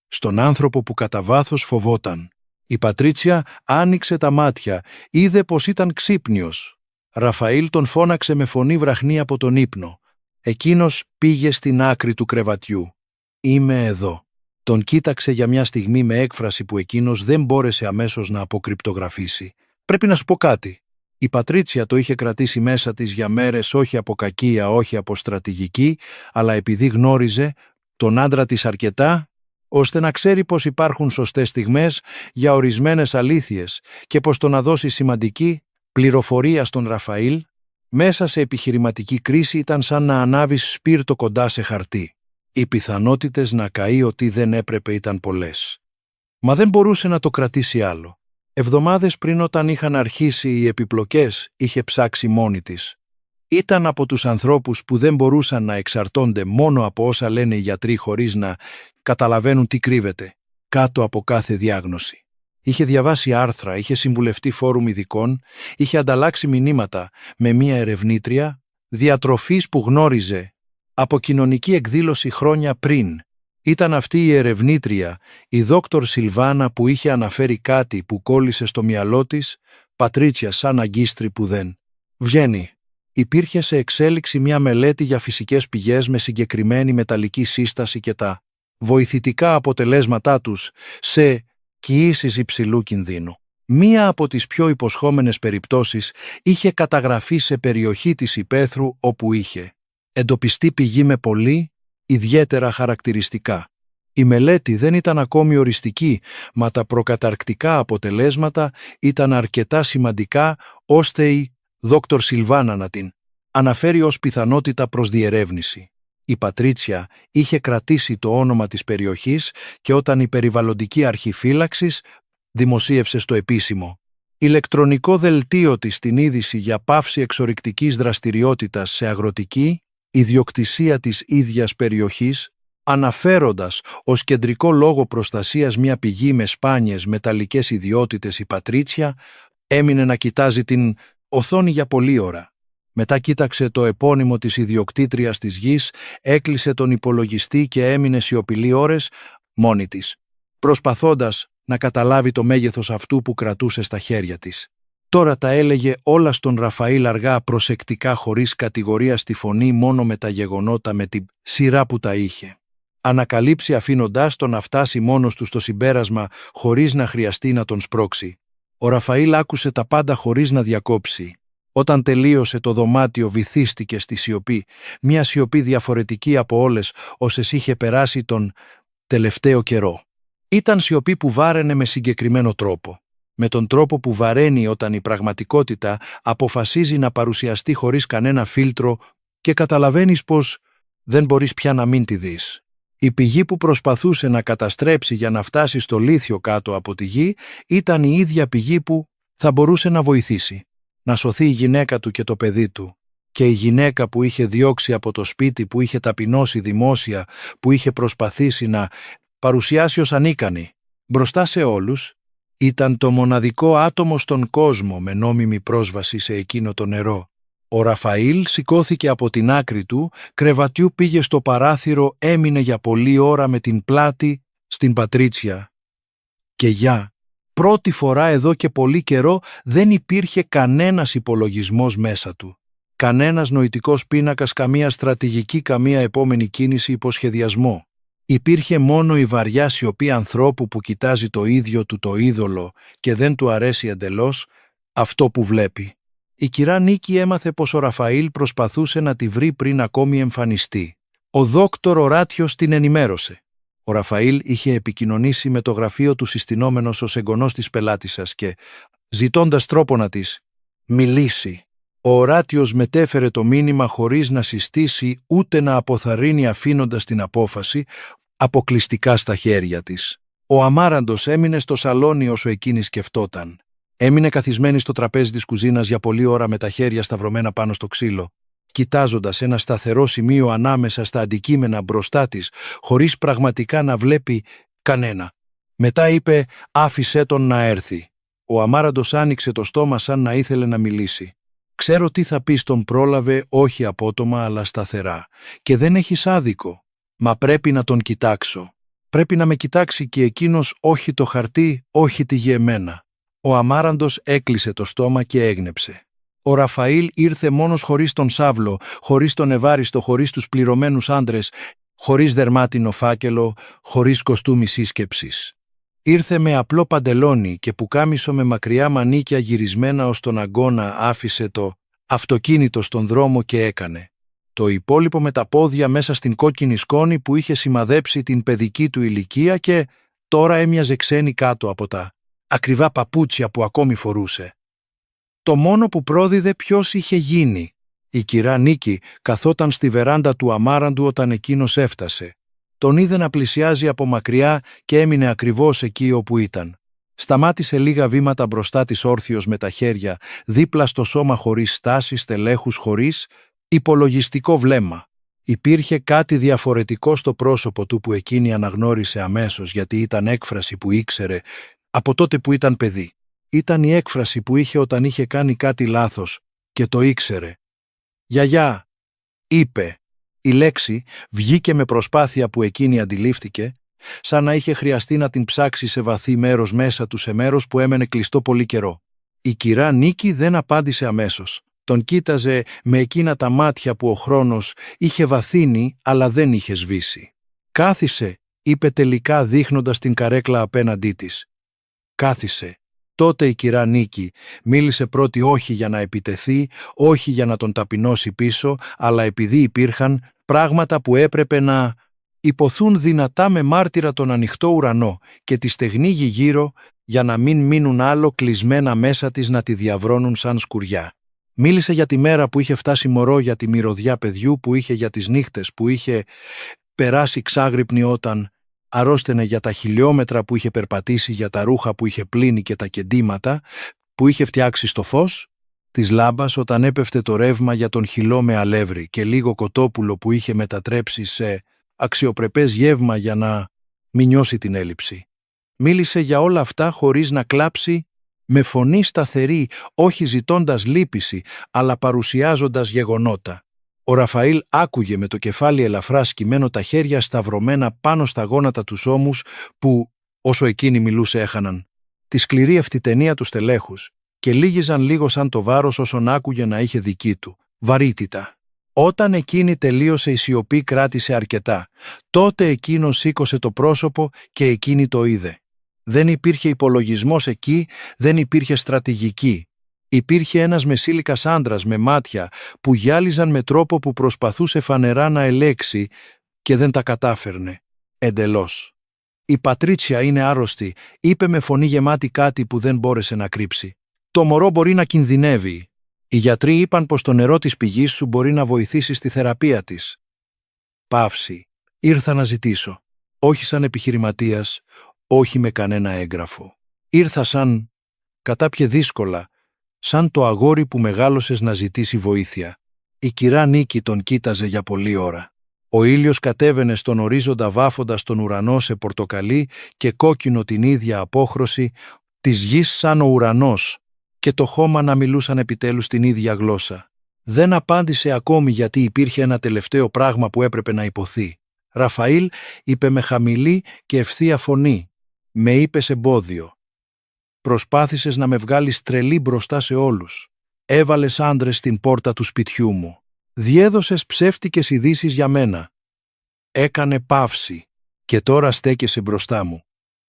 Στον άνθρωπο που κατά βάθος φοβόταν. Η Πατρίτσια άνοιξε τα μάτια, είδε πως ήταν ξύπνιος. Ραφαήλ τον φώναξε με φωνή βραχνή από τον ύπνο. Εκείνος πήγε στην άκρη του κρεβατιού. «Είμαι εδώ». Τον κοίταξε για μια στιγμή με έκφραση που εκείνος δεν μπόρεσε αμέσως να αποκρυπτογραφήσει. «Πρέπει να σου πω κάτι». Η Πατρίτσια το είχε κρατήσει μέσα της για μέρες, όχι από κακία, όχι από στρατηγική, αλλά επειδή γνώριζε τον άντρα της αρκετά, ώστε να ξέρει πως υπάρχουν σωστές στιγμές για ορισμένες αλήθειες και πως το να δώσει σημαντική πληροφορία στον Ραφαήλ μέσα σε επιχειρηματική κρίση ήταν σαν να ανάβεις σπίρτο κοντά σε χαρτί. Οι πιθανότητες να καεί ότι δεν έπρεπε ήταν πολλές. Μα δεν μπορούσε να το κρατήσει άλλο. Εβδομάδες πριν, όταν είχαν αρχίσει οι επιπλοκές, είχε ψάξει μόνη της. Ήταν από τους ανθρώπους που δεν μπορούσαν να εξαρτώνται μόνο από όσα λένε οι γιατροί χωρίς να καταλαβαίνουν τι κρύβεται κάτω από κάθε διάγνωση. Είχε διαβάσει άρθρα, είχε συμβουλευτεί φόρουμ ειδικών, είχε ανταλλάξει μηνύματα με μία ερευνήτρια διατροφής που γνώριζε από κοινωνική εκδήλωση χρόνια πριν. Ήταν αυτή η ερευνήτρια, η δόκτωρ Σιλβάνα, που είχε αναφέρει κάτι που κόλλησε στο μυαλό της, Πατρίτσια σαν αγκίστρι που δεν βγαίνει. Υπήρχε σε εξέλιξη μια μελέτη για φυσικές πηγές με συγκεκριμένη μεταλλική σύσταση και τα βοηθητικά αποτελέσματά τους σε κοίησεις υψηλού κινδύνου. Μία από τις πιο υποσχόμενες περιπτώσεις είχε καταγραφεί σε περιοχή της υπαίθρου όπου είχε εντοπιστεί πηγή με πολύ ιδιαίτερα χαρακτηριστικά. Η μελέτη δεν ήταν ακόμη οριστική, μα τα προκαταρκτικά αποτελέσματα ήταν αρκετά σημαντικά ώστε η Δόκτωρ Σιλβάνα να την αναφέρει ως πιθανότητα προς διερεύνηση. Η Πατρίτσια είχε κρατήσει το όνομα της περιοχής και όταν η περιβαλλοντική αρχή φύλαξης δημοσίευσε στο επίσημο ηλεκτρονικό δελτίο της την είδηση για πάυση εξορρυκτικής δραστηριότητας σε αγροτική ιδιοκτησία της ίδιας περιοχής, αναφέροντας ως κεντρικό λόγο προστασίας μια πηγή με σπάνιες μεταλλικές ιδιότητες, η Πατρίτσια έμεινε να κοιτάζει την οθόνη για πολλή ώρα. Μετά κοίταξε το επώνυμο της ιδιοκτήτριας της γης, έκλεισε τον υπολογιστή και έμεινε σιωπηλή ώρες μόνη της, προσπαθώντας να καταλάβει το μέγεθος αυτού που κρατούσε στα χέρια της. Τώρα τα έλεγε όλα στον Ραφαήλ αργά, προσεκτικά, χωρίς κατηγορία στη φωνή, μόνο με τα γεγονότα, με την σειρά που τα είχε ανακαλύψει, αφήνοντάς τον να φτάσει μόνος του στο συμπέρασμα χωρίς να χρειαστεί να τον σπρώξει. Ο Ραφαήλ άκουσε τα πάντα χωρίς να διακόψει. Όταν τελείωσε το δωμάτιο βυθίστηκε στη σιωπή, μια σιωπή διαφορετική από όλες όσες είχε περάσει τον τελευταίο καιρό. Ήταν σιωπή που βάραινε με συγκεκριμένο τρόπο. Με τον τρόπο που βαραίνει όταν η πραγματικότητα αποφασίζει να παρουσιαστεί χωρίς κανένα φίλτρο και καταλαβαίνεις πως δεν μπορείς πια να μην τη δεις. Η πηγή που προσπαθούσε να καταστρέψει για να φτάσει στο λίθιο κάτω από τη γη ήταν η ίδια πηγή που θα μπορούσε να βοηθήσει. Να σωθεί η γυναίκα του και το παιδί του. Και η γυναίκα που είχε διώξει από το σπίτι, που είχε ταπεινώσει δημόσια, που είχε προσπαθήσει να παρουσιάσει ως ανίκανη μπροστά σε όλους, ήταν το μοναδικό άτομο στον κόσμο με νόμιμη πρόσβαση σε εκείνο το νερό. Ο Ραφαήλ σηκώθηκε από την άκρη του, κρεβατιού πήγε στο παράθυρο, έμεινε για πολλή ώρα με την πλάτη στην Πατρίτσια. Και για πρώτη φορά εδώ και πολύ καιρό δεν υπήρχε κανένας υπολογισμός μέσα του. Κανένας νοητικός πίνακας, καμία στρατηγική, καμία επόμενη κίνηση, υποσχεδιασμό. Υπήρχε μόνο η βαριά σιωπή ανθρώπου που κοιτάζει το ίδιο του το είδωλο και δεν του αρέσει εντελώς αυτό που βλέπει. Η κυρά Νίκη έμαθε πως ο Ραφαήλ προσπαθούσε να τη βρει πριν ακόμη εμφανιστεί. Ο δόκτωρ Οράτιος την ενημέρωσε. Ο Ραφαήλ είχε επικοινωνήσει με το γραφείο του συστηνόμενος ως εγγονός της πελάτισσας και, ζητώντας τρόπο να της μιλήσει, ο Οράτιος μετέφερε το μήνυμα χωρίς να συστήσει ούτε να αποθαρρύνει, αφήνοντας την απόφαση αποκλειστικά στα χέρια της. Ο Αμάραντος έμεινε στο σαλόνι όσο εκείνη σκεφτόταν. Έμεινε καθισμένη στο τραπέζι της κουζίνας για πολλή ώρα με τα χέρια σταυρωμένα πάνω στο ξύλο, κοιτάζοντας ένα σταθερό σημείο ανάμεσα στα αντικείμενα μπροστά της, χωρίς πραγματικά να βλέπει κανένα. Μετά είπε «Άφησέ τον να έρθει». Ο Αμάραντος άνοιξε το στόμα σαν να ήθελε να μιλήσει. «Ξέρω τι θα πεις», τον πρόλαβε, όχι απότομα αλλά σταθερά. «Και δεν έχεις άδικο. Μα πρέπει να τον κοιτάξω. Πρέπει να με κοιτάξει και εκείνος, όχι το χαρτί, όχι τη γη εμένα». Ο Αμάραντος έκλεισε το στόμα και έγνεψε. Ο Ραφαήλ ήρθε μόνος, χωρίς τον Σάβλο, χωρίς τον Ευάριστο, χωρίς τους πληρωμένους άντρες, χωρίς δερμάτινο φάκελο, χωρίς κοστούμι σύσκεψης. Ήρθε με απλό παντελόνι και πουκάμισο με μακριά μανίκια γυρισμένα ως τον αγκώνα, άφησε το αυτοκίνητο στον δρόμο και έκανε το υπόλοιπο με τα πόδια μέσα στην κόκκινη σκόνη που είχε σημαδέψει την παιδική του ηλικία και τώρα έμοιαζε ξένη κάτω από τα ακριβά παπούτσια που ακόμη φορούσε. Το μόνο που πρόδιδε ποιος είχε γίνει. Η κυρά Νίκη καθόταν στη βεράντα του Αμάραντου όταν εκείνος έφτασε. Τον είδε να πλησιάζει από μακριά και έμεινε ακριβώς εκεί όπου ήταν. Σταμάτησε λίγα βήματα μπροστά της όρθιος με τα χέρια, δίπλα στο σώμα, χωρίς στάση, στελέχους, χωρίς υπολογιστικό βλέμμα. Υπήρχε κάτι διαφορετικό στο πρόσωπο του που εκείνη αναγνώρισε αμέσως, γιατί ήταν έκφραση που ήξερε από τότε που ήταν παιδί. Ήταν η έκφραση που είχε όταν είχε κάνει κάτι λάθος και το ήξερε. «Γιαγιά», είπε. Η λέξη βγήκε με προσπάθεια που εκείνη αντιλήφθηκε, σαν να είχε χρειαστεί να την ψάξει σε βαθύ μέρος μέσα του, σε μέρος που έμενε κλειστό πολύ καιρό. Η κυρά Νίκη δεν απάντησε αμέσως. Τον κοίταζε με εκείνα τα μάτια που ο χρόνος είχε βαθύνει αλλά δεν είχε σβήσει. «Κάθισε», είπε τελικά, δείχνοντας την καρέκλα απέναντί της. Κάθισε. τότε η κυρά Νίκη μίλησε πρώτη όχι για να επιτεθεί, όχι για να τον ταπεινώσει πίσω, αλλά επειδή υπήρχαν πράγματα που έπρεπε να υποθούν δυνατά με μάρτυρα τον ανοιχτό ουρανό και τη στεγνή γη γύρω, για να μην μείνουν άλλο κλεισμένα μέσα της να τη διαβρώνουν σαν σκουριά. Μίλησε για τη μέρα που είχε φτάσει μωρό, για τη μυρωδιά παιδιού που είχε, για τις νύχτες που είχε περάσει ξάγρυπνη όταν αρρώστενε, για τα χιλιόμετρα που είχε περπατήσει, για τα ρούχα που είχε πλύνει και τα κεντήματα που είχε φτιάξει στο φως της λάμπας όταν έπεφτε το ρεύμα, για τον χυλό με αλεύρι και λίγο κοτόπουλο που είχε μετατρέψει σε αξιοπρεπές γεύμα για να μην νιώσει την έλλειψη. Μίλησε για όλα αυτά χωρίς να κλάψει, με φωνή σταθερή, όχι ζητώντας λύπηση, αλλά παρουσιάζοντας γεγονότα. Ο Ραφαήλ άκουγε με το κεφάλι ελαφρά σκυμμένο, τα χέρια σταυρωμένα πάνω στα γόνατα τους ώμους που, όσο εκείνη μιλούσε, έχαναν τη σκληρή ευθυτενία του στελέχους και λίγιζαν λίγο σαν το βάρος όσον άκουγε να είχε δική του βαρύτητα. Όταν εκείνη τελείωσε, η σιωπή κράτησε αρκετά. Τότε εκείνος σήκωσε το πρόσωπο και εκείνη το είδε. Δεν υπήρχε υπολογισμός εκεί, δεν υπήρχε στρατηγική. Υπήρχε ένας μεσήλικας άντρας με μάτια που γυάλιζαν με τρόπο που προσπαθούσε φανερά να ελέξει και δεν τα κατάφερνε. Εντελώς. «Η Πατρίτσια είναι άρρωστη», είπε με φωνή γεμάτη κάτι που δεν μπόρεσε να κρύψει. «Το μωρό μπορεί να κινδυνεύει. Οι γιατροί είπαν πως το νερό της πηγής σου μπορεί να βοηθήσει στη θεραπεία της». Παύση. Ήρθα να ζητήσω. Όχι σαν επιχειρηματίας, όχι με κανένα έγγραφο. Ήρθα σαν, κατάπιε δύσκολα, σαν το αγόρι που μεγάλωσες να ζητήσει βοήθεια. Η κυρά Νίκη τον κοίταζε για πολλή ώρα. Ο ήλιος κατέβαινε στον ορίζοντα βάφοντας τον ουρανό σε πορτοκαλί και κόκκινο την ίδια απόχρωση της γης σαν ο ουρανός και το χώμα να μιλούσαν επιτέλους την ίδια γλώσσα. Δεν απάντησε ακόμη γιατί υπήρχε ένα τελευταίο πράγμα που έπρεπε να υποθεί. «Ραφαήλ», είπε με χαμηλή και ευθεία φωνή, «με είπες εμπόδιο. Προσπάθησες να με βγάλεις τρελή μπροστά σε όλους. Έβαλες άντρες στην πόρτα του σπιτιού μου. Διέδωσες ψεύτικες ειδήσεις για μένα. Έκανε παύση και τώρα στέκεσαι μπροστά μου».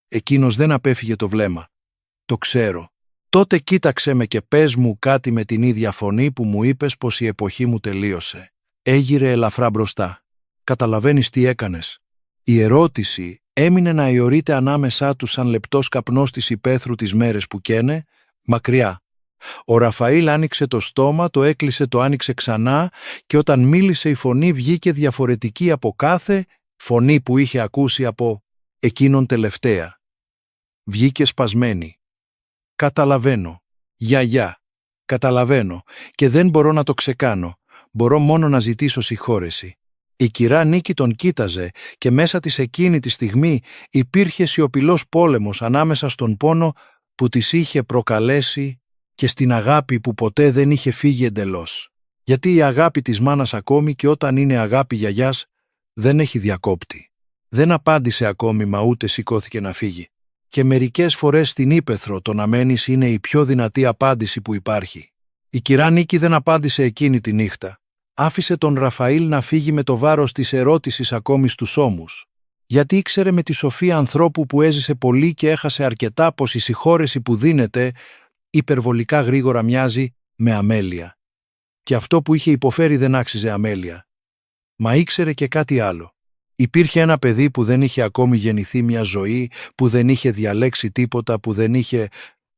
Εκείνος δεν απέφυγε το βλέμμα. «Το ξέρω. Τότε κοίταξε με και πες μου κάτι με την ίδια φωνή που μου είπες πως η εποχή μου τελείωσε». Έγειρε ελαφρά μπροστά. «Καταλαβαίνεις τι έκανες?» Η ερώτηση έμεινε να αιωρείται ανάμεσά τους σαν λεπτός καπνός της υπαίθρου τις μέρες που καίνε, μακριά. Ο Ραφαήλ άνοιξε το στόμα, το έκλεισε, το άνοιξε ξανά και όταν μίλησε η φωνή βγήκε διαφορετική από κάθε φωνή που είχε ακούσει από εκείνον τελευταία. Βγήκε σπασμένη. «Καταλαβαίνω. Γιαγιά. Καταλαβαίνω και δεν μπορώ να το ξεκάνω. Μπορώ μόνο να ζητήσω συγχώρεση». Η κυρά Νίκη τον κοίταζε και μέσα της εκείνη τη στιγμή υπήρχε σιωπηλός πόλεμος ανάμεσα στον πόνο που της είχε προκαλέσει και στην αγάπη που ποτέ δεν είχε φύγει εντελώς. Γιατί η αγάπη της μάνας ακόμη και όταν είναι αγάπη γιαγιάς δεν έχει διακόπτη. Δεν απάντησε ακόμη μα ούτε σηκώθηκε να φύγει. Και μερικές φορές στην ύπαιθρο το να μένεις είναι η πιο δυνατή απάντηση που υπάρχει. Η κυρά Νίκη δεν απάντησε εκείνη τη νύχτα. Άφησε τον Ραφαήλ να φύγει με το βάρος της ερώτησης ακόμη στους ώμους. Γιατί ήξερε με τη σοφία ανθρώπου που έζησε πολύ και έχασε αρκετά πως η συγχώρεση που δίνεται υπερβολικά γρήγορα μοιάζει με αμέλεια. Και αυτό που είχε υποφέρει δεν άξιζε αμέλεια. Μα ήξερε και κάτι άλλο. Υπήρχε ένα παιδί που δεν είχε ακόμη γεννηθεί μια ζωή, που δεν είχε διαλέξει τίποτα, που δεν είχε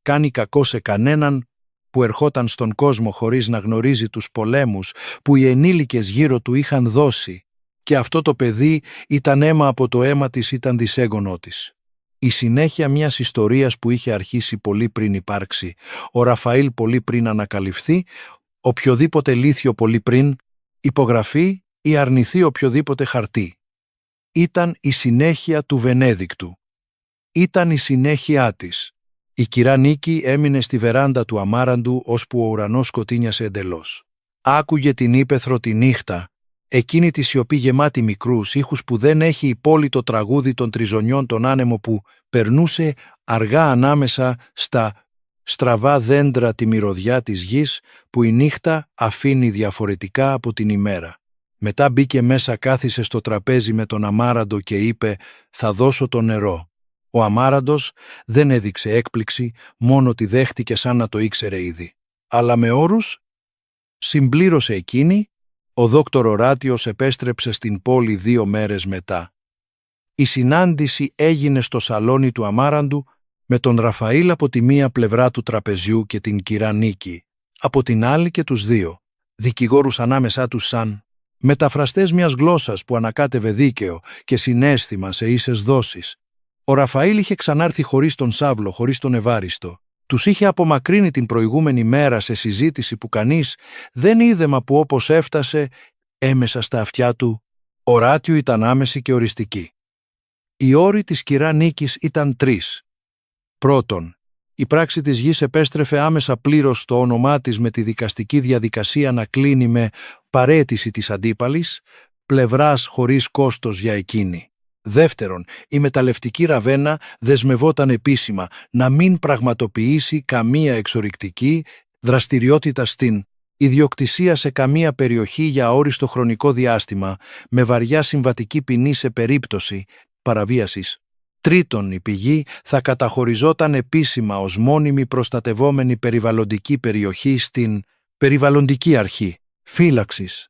κάνει κακό σε κανέναν, που ερχόταν στον κόσμο χωρίς να γνωρίζει τους πολέμους που οι ενήλικες γύρω του είχαν δώσει, και αυτό το παιδί ήταν αίμα από το αίμα της, ήταν δισέγγονό της. Η συνέχεια μιας ιστορίας που είχε αρχίσει πολύ πριν υπάρξει ο Ραφαήλ, πολύ πριν ανακαλυφθεί οποιοδήποτε λίθιο, πολύ πριν υπογραφεί ή αρνηθεί οποιοδήποτε χαρτί. Ήταν η συνέχεια του Βενέδικτου. Ήταν η συνέχειά της. Η κυρά Νίκη έμεινε στη βεράντα του αμάραντου ώσπου ο ουρανός σκοτίνιασε εντελώς. Άκουγε την ύπαιθρο τη νύχτα, εκείνη τη σιωπή γεμάτη μικρούς ήχους που δεν έχει υπόλοιτο τραγούδι των τριζωνιών τον άνεμο που περνούσε αργά ανάμεσα στα στραβά δέντρα τη μυρωδιά της γης που η νύχτα αφήνει διαφορετικά από την ημέρα. Μετά μπήκε μέσα, κάθισε στο τραπέζι με τον αμάραντο και είπε «Θα δώσω το νερό». Ο αμάραντος δεν έδειξε έκπληξη, μόνο τη δέχτηκε σαν να το ήξερε ήδη. Αλλά με όρους, συμπλήρωσε εκείνη, ο δόκτωρ Οράτιος επέστρεψε στην πόλη 2 μέρες μετά. Η συνάντηση έγινε στο σαλόνι του αμάραντου με τον Ραφαήλ από τη μία πλευρά του τραπεζιού και την κυρά Νίκη, από την άλλη και τους δύο, δικηγόρους ανάμεσά τους σαν μεταφραστές μιας γλώσσας που ανακάτευε δίκαιο και συναίσθημα σε ίσες δόσεις. Ο Ραφαήλ είχε ξανάρθει χωρίς τον Σάβλο, χωρίς τον Ευάριστο. Τους είχε απομακρύνει την προηγούμενη μέρα σε συζήτηση που κανείς δεν είδε, μα που όπως έφτασε έμεσα στα αυτιά του, Οράτιο ήταν άμεση και οριστική. Οι όροι της κυρά Νίκης ήταν 3. Πρώτον, η πράξη της γης επέστρεφε άμεσα πλήρως στο όνομά της με τη δικαστική διαδικασία να κλείνει με παραίτηση της αντίπαλης, πλευράς χωρίς κόστος για εκείνη. Δεύτερον, η μεταλλευτική Ραβένα δεσμευόταν επίσημα να μην πραγματοποιήσει καμία εξορρυκτική δραστηριότητα στην ιδιοκτησία σε καμία περιοχή για αόριστο χρονικό διάστημα, με βαριά συμβατική ποινή σε περίπτωση παραβίασης. Τρίτον, η πηγή θα καταχωριζόταν επίσημα ως μόνιμη προστατευόμενη περιβαλλοντική περιοχή στην Περιβαλλοντική Αρχή Φύλαξης,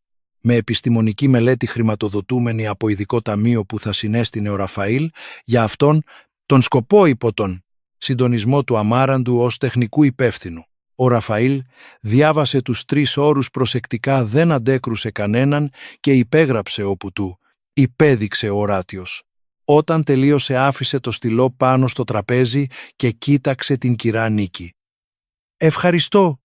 με επιστημονική μελέτη χρηματοδοτούμενη από ειδικό ταμείο που θα συνέστηνε ο Ραφαήλ για αυτόν τον σκοπό υπό τον συντονισμό του αμάραντου ως τεχνικού υπεύθυνου. Ο Ραφαήλ διάβασε τους 3 όρους προσεκτικά, δεν αντέκρουσε κανέναν και υπέγραψε όπου του υπέδειξε ο Οράτιος. Όταν τελείωσε άφησε το στυλό πάνω στο τραπέζι και κοίταξε την κυρά Νίκη. «Ευχαριστώ»,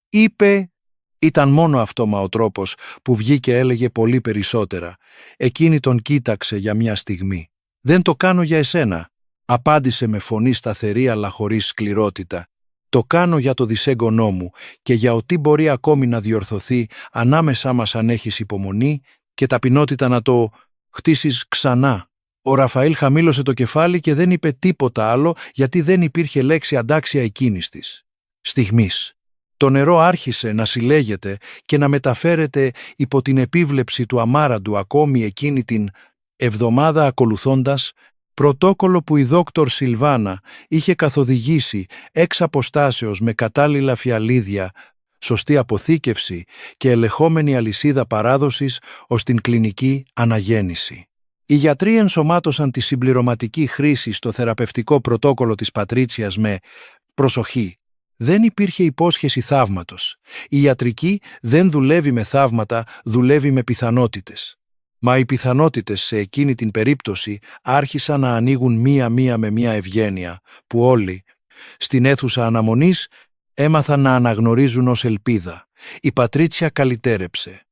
είπε. Ήταν μόνο αυτόμα ο τρόπος που βγήκε, έλεγε πολύ περισσότερα. Εκείνη τον κοίταξε για μια στιγμή. «Δεν το κάνω για εσένα», απάντησε με φωνή σταθερή αλλά χωρίς σκληρότητα. «Το κάνω για το δισέγγονό μου και για ό,τι μπορεί ακόμη να διορθωθεί ανάμεσά μας αν έχεις υπομονή και ταπεινότητα να το χτίσεις ξανά». Ο Ραφαήλ χαμήλωσε το κεφάλι και δεν είπε τίποτα άλλο, γιατί δεν υπήρχε λέξη αντάξια εκείνης της στιγμής. Το νερό άρχισε να συλλέγεται και να μεταφέρεται υπό την επίβλεψη του αμάραντου ακόμη εκείνη την εβδομάδα ακολουθώντας, πρωτόκολλο που η δόκτωρ Σιλβάνα είχε καθοδηγήσει εξ αποστάσεως με κατάλληλα φιαλίδια, σωστή αποθήκευση και ελεγχόμενη αλυσίδα παράδοσης ως την κλινική αναγέννηση. Οι γιατροί ενσωμάτωσαν τη συμπληρωματική χρήση στο θεραπευτικό πρωτόκολλο της Πατρίτσιας με προσοχή. Δεν υπήρχε υπόσχεση θαύματος. Η ιατρική δεν δουλεύει με θαύματα, δουλεύει με πιθανότητες. Μα οι πιθανότητες σε εκείνη την περίπτωση άρχισαν να ανοίγουν μία-μία με μία ευγένεια, που όλοι, στην αίθουσα αναμονής, έμαθαν να αναγνωρίζουν ως ελπίδα. Η Πατρίτσια καλυτέρεψε.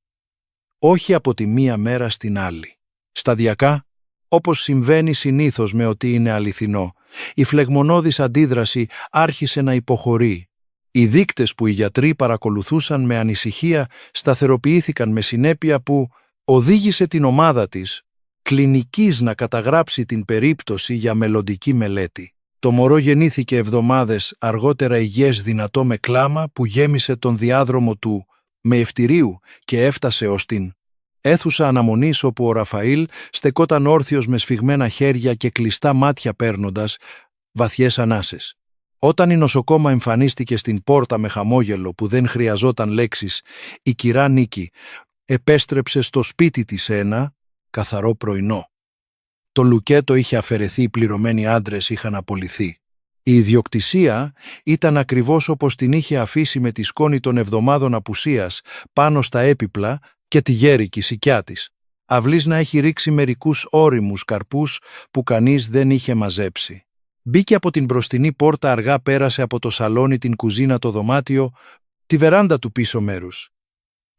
Όχι από τη μία μέρα στην άλλη. Σταδιακά, όπως συμβαίνει συνήθως με ό,τι είναι αληθινό, η φλεγμονώδης αντίδραση άρχισε να υποχωρεί. Οι δείκτες που οι γιατροί παρακολουθούσαν με ανησυχία σταθεροποιήθηκαν με συνέπεια που οδήγησε την ομάδα της κλινικής να καταγράψει την περίπτωση για μελλοντική μελέτη. Το μωρό γεννήθηκε εβδομάδες αργότερα υγιές, δυνατό με κλάμα που γέμισε τον διάδρομο του με ευτηρίου και έφτασε ως την αίθουσα αναμονής, όπου ο Ραφαήλ στεκόταν όρθιος με σφιγμένα χέρια και κλειστά μάτια παίρνοντας βαθιές ανάσες. Όταν η νοσοκόμα εμφανίστηκε στην πόρτα με χαμόγελο που δεν χρειαζόταν λέξεις, η κυρά Νίκη επέστρεψε στο σπίτι της ένα καθαρό πρωινό. Το λουκέτο είχε αφαιρεθεί, οι πληρωμένοι άντρες είχαν απολυθεί. Η ιδιοκτησία ήταν ακριβώς όπως την είχε αφήσει, με τη σκόνη των εβδομάδων απουσίας πάνω στα έπιπλα και τη γέρικη σικιά της. Αυλής να έχει ρίξει μερικούς ώριμους καρπούς που κανείς δεν είχε μαζέψει. Μπήκε από την μπροστινή πόρτα αργά, πέρασε από το σαλόνι, την κουζίνα, το δωμάτιο, τη βεράντα του πίσω μέρους.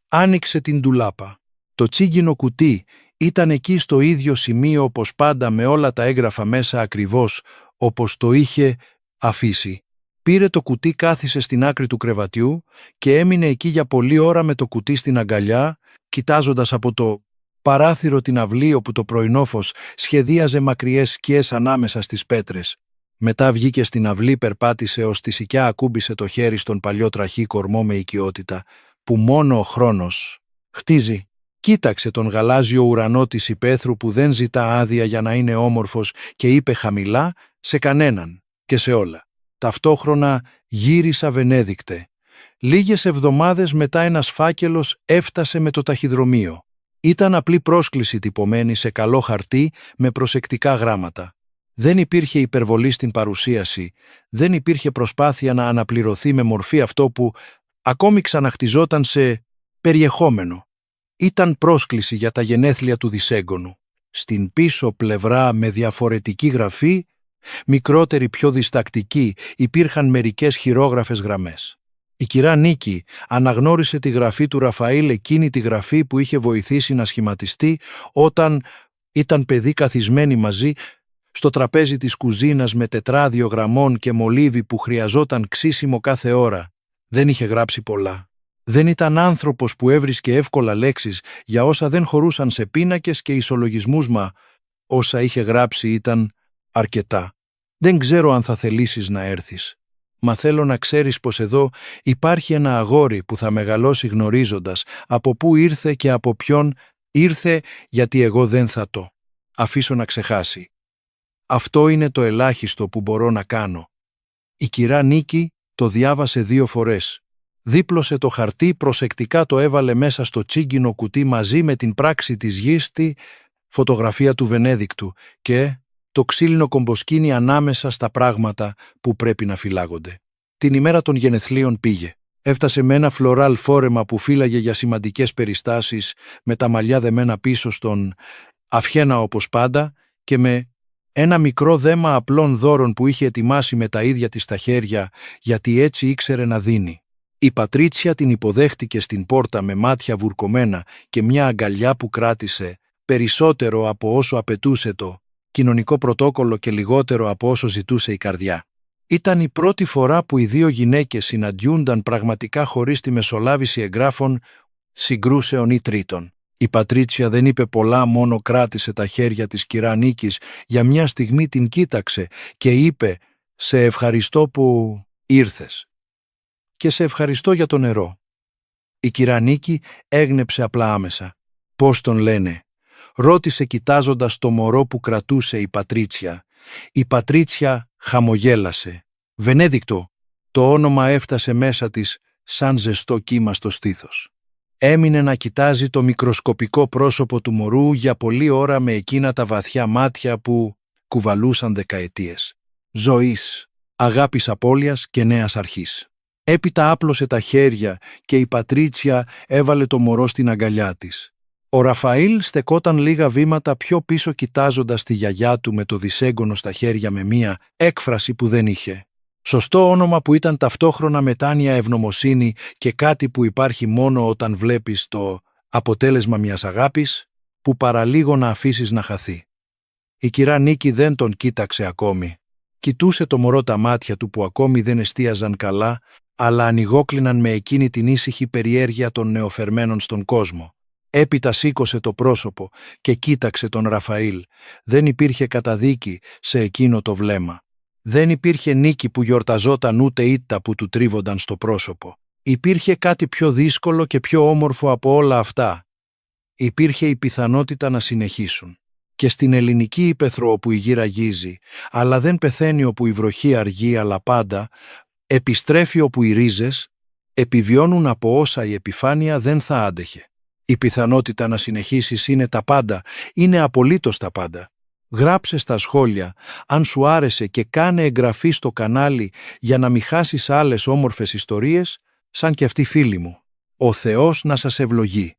Άνοιξε την ντουλάπα. Το τσίγινο κουτί ήταν εκεί στο ίδιο σημείο όπως πάντα, με όλα τα έγγραφα μέσα ακριβώς όπως το είχε αφήσει. Πήρε το κουτί, κάθισε στην άκρη του κρεβατιού και έμεινε εκεί για πολλή ώρα με το κουτί στην αγκαλιά, κοιτάζοντας από το παράθυρο την αυλή όπου το πρωινόφως σχεδίαζε μακριές σκιές ανάμεσα στις πέτρες. Μετά βγήκε στην αυλή, περπάτησε ως τη σικιά, ακούμπησε το χέρι στον παλιό τραχή κορμό με οικειότητα, που μόνο ο χρόνος χτίζει. Κοίταξε τον γαλάζιο ουρανό της υπαίθρου που δεν ζητά άδεια για να είναι όμορφος και είπε χαμηλά, Σε κανέναν και σε όλα. Ταυτόχρονα γύρισα Βενέδικτε. Λίγες εβδομάδες μετά ένας φάκελος έφτασε με το ταχυδρομείο. Ήταν απλή πρόσκληση τυπωμένη σε καλό χαρτί με προσεκτικά γράμματα. Δεν υπήρχε υπερβολή στην παρουσίαση, δεν υπήρχε προσπάθεια να αναπληρωθεί με μορφή αυτό που ακόμη ξαναχτιζόταν σε περιεχόμενο. Ήταν πρόσκληση για τα γενέθλια του δισέγγονου. Στην πίσω πλευρά με διαφορετική γραφή, μικρότερη πιο διστακτική, υπήρχαν μερικές χειρόγραφες γραμμές. Η κυρά Νίκη αναγνώρισε τη γραφή του Ραφαήλ, εκείνη τη γραφή που είχε βοηθήσει να σχηματιστεί όταν ήταν παιδί καθισμένοι μαζί στο τραπέζι της κουζίνας με τετράδιο γραμμών και μολύβι που χρειαζόταν ξύσιμο κάθε ώρα. Δεν είχε γράψει πολλά. Δεν ήταν άνθρωπος που έβρισκε εύκολα λέξεις για όσα δεν χωρούσαν σε πίνακες και ισολογισμούς, μα όσα είχε γράψει ήταν αρκετά. Δεν ξέρω αν θα θελήσεις να έρθεις. Μα θέλω να ξέρεις πως εδώ υπάρχει ένα αγόρι που θα μεγαλώσει γνωρίζοντας από πού ήρθε και από ποιον ήρθε, γιατί εγώ δεν θα το αφήσω να ξεχάσει. Αυτό είναι το ελάχιστο που μπορώ να κάνω. Η κυρά Νίκη το διάβασε 2 φορές. Δίπλωσε το χαρτί, προσεκτικά το έβαλε μέσα στο τσίγκινο κουτί μαζί με την πράξη της γης, τη φωτογραφία του Βενέδικτου και το ξύλινο κομποσκίνι ανάμεσα στα πράγματα που πρέπει να φυλάγονται. Την ημέρα των γενεθλίων πήγε. Έφτασε με ένα φλωράλ φόρεμα που φύλαγε για σημαντικές περιστάσεις, με τα μαλλιά δεμένα πίσω στον αυχένα όπως πάντα και με ένα μικρό δέμα απλών δώρων που είχε ετοιμάσει με τα ίδια της τα χέρια, γιατί έτσι ήξερε να δίνει. Η Πατρίτσια την υποδέχτηκε στην πόρτα με μάτια βουρκωμένα και μια αγκαλιά που κράτησε περισσότερο από όσο απαιτούσε το κοινωνικό πρωτόκολλο και λιγότερο από όσο ζητούσε η καρδιά. Ήταν η πρώτη φορά που οι 2 γυναίκες συναντιούνταν πραγματικά χωρίς τη μεσολάβηση εγγράφων, συγκρούσεων ή τρίτων. Η Πατρίτσια δεν είπε πολλά, μόνο κράτησε τα χέρια της κυρά Νίκης, για μια στιγμή την κοίταξε και είπε «Σε ευχαριστώ που ήρθες και σε ευχαριστώ για το νερό». Η κυρά Νίκη έγνεψε απλά άμεσα. «Πώς τον λένε?» ρώτησε κοιτάζοντας το μωρό που κρατούσε η Πατρίτσια. Η Πατρίτσια χαμογέλασε. «Βενέδικτο», το όνομα έφτασε μέσα της σαν ζεστό κύμα στο στήθος. Έμεινε να κοιτάζει το μικροσκοπικό πρόσωπο του μωρού για πολλή ώρα με εκείνα τα βαθιά μάτια που κουβαλούσαν δεκαετίες. Ζωής, αγάπης απώλειας και νέας αρχής. Έπειτα άπλωσε τα χέρια και η Πατρίτσια έβαλε το μωρό στην αγκαλιά της. Ο Ραφαήλ στεκόταν λίγα βήματα πιο πίσω κοιτάζοντας τη γιαγιά του με το δισέγγονο στα χέρια με μία έκφραση που δεν είχε. Σωστό όνομα που ήταν ταυτόχρονα μετάνοια ευγνωμοσύνη και κάτι που υπάρχει μόνο όταν βλέπεις το αποτέλεσμα μιας αγάπης που παραλίγο να αφήσεις να χαθεί. Η κυρά Νίκη δεν τον κοίταξε ακόμη. Κοιτούσε το μωρό τα μάτια του που ακόμη δεν εστίαζαν καλά, αλλά ανοιγόκλειναν με εκείνη την ήσυχη περιέργεια των νεοφερμένων στον κόσμο. Έπειτα σήκωσε το πρόσωπο και κοίταξε τον Ραφαήλ. Δεν υπήρχε καταδίκη σε εκείνο το βλέμμα. Δεν υπήρχε νίκη που γιορταζόταν ούτε ήττα που του τρίβονταν στο πρόσωπο. Υπήρχε κάτι πιο δύσκολο και πιο όμορφο από όλα αυτά. Υπήρχε η πιθανότητα να συνεχίσουν. Και στην ελληνική ύπαιθρο όπου η γη ραγίζει, αλλά δεν πεθαίνει όπου η βροχή αργεί, αλλά πάντα επιστρέφει όπου οι ρίζες επιβιώνουν από όσα η επιφάνεια δεν θα άντεχε. Η πιθανότητα να συνεχίσεις είναι τα πάντα, είναι απολύτως τα πάντα. Γράψε στα σχόλια αν σου άρεσε και κάνε εγγραφή στο κανάλι για να μην χάσεις άλλες όμορφες ιστορίες σαν και αυτή φίλη μου. Ο Θεός να σας ευλογεί.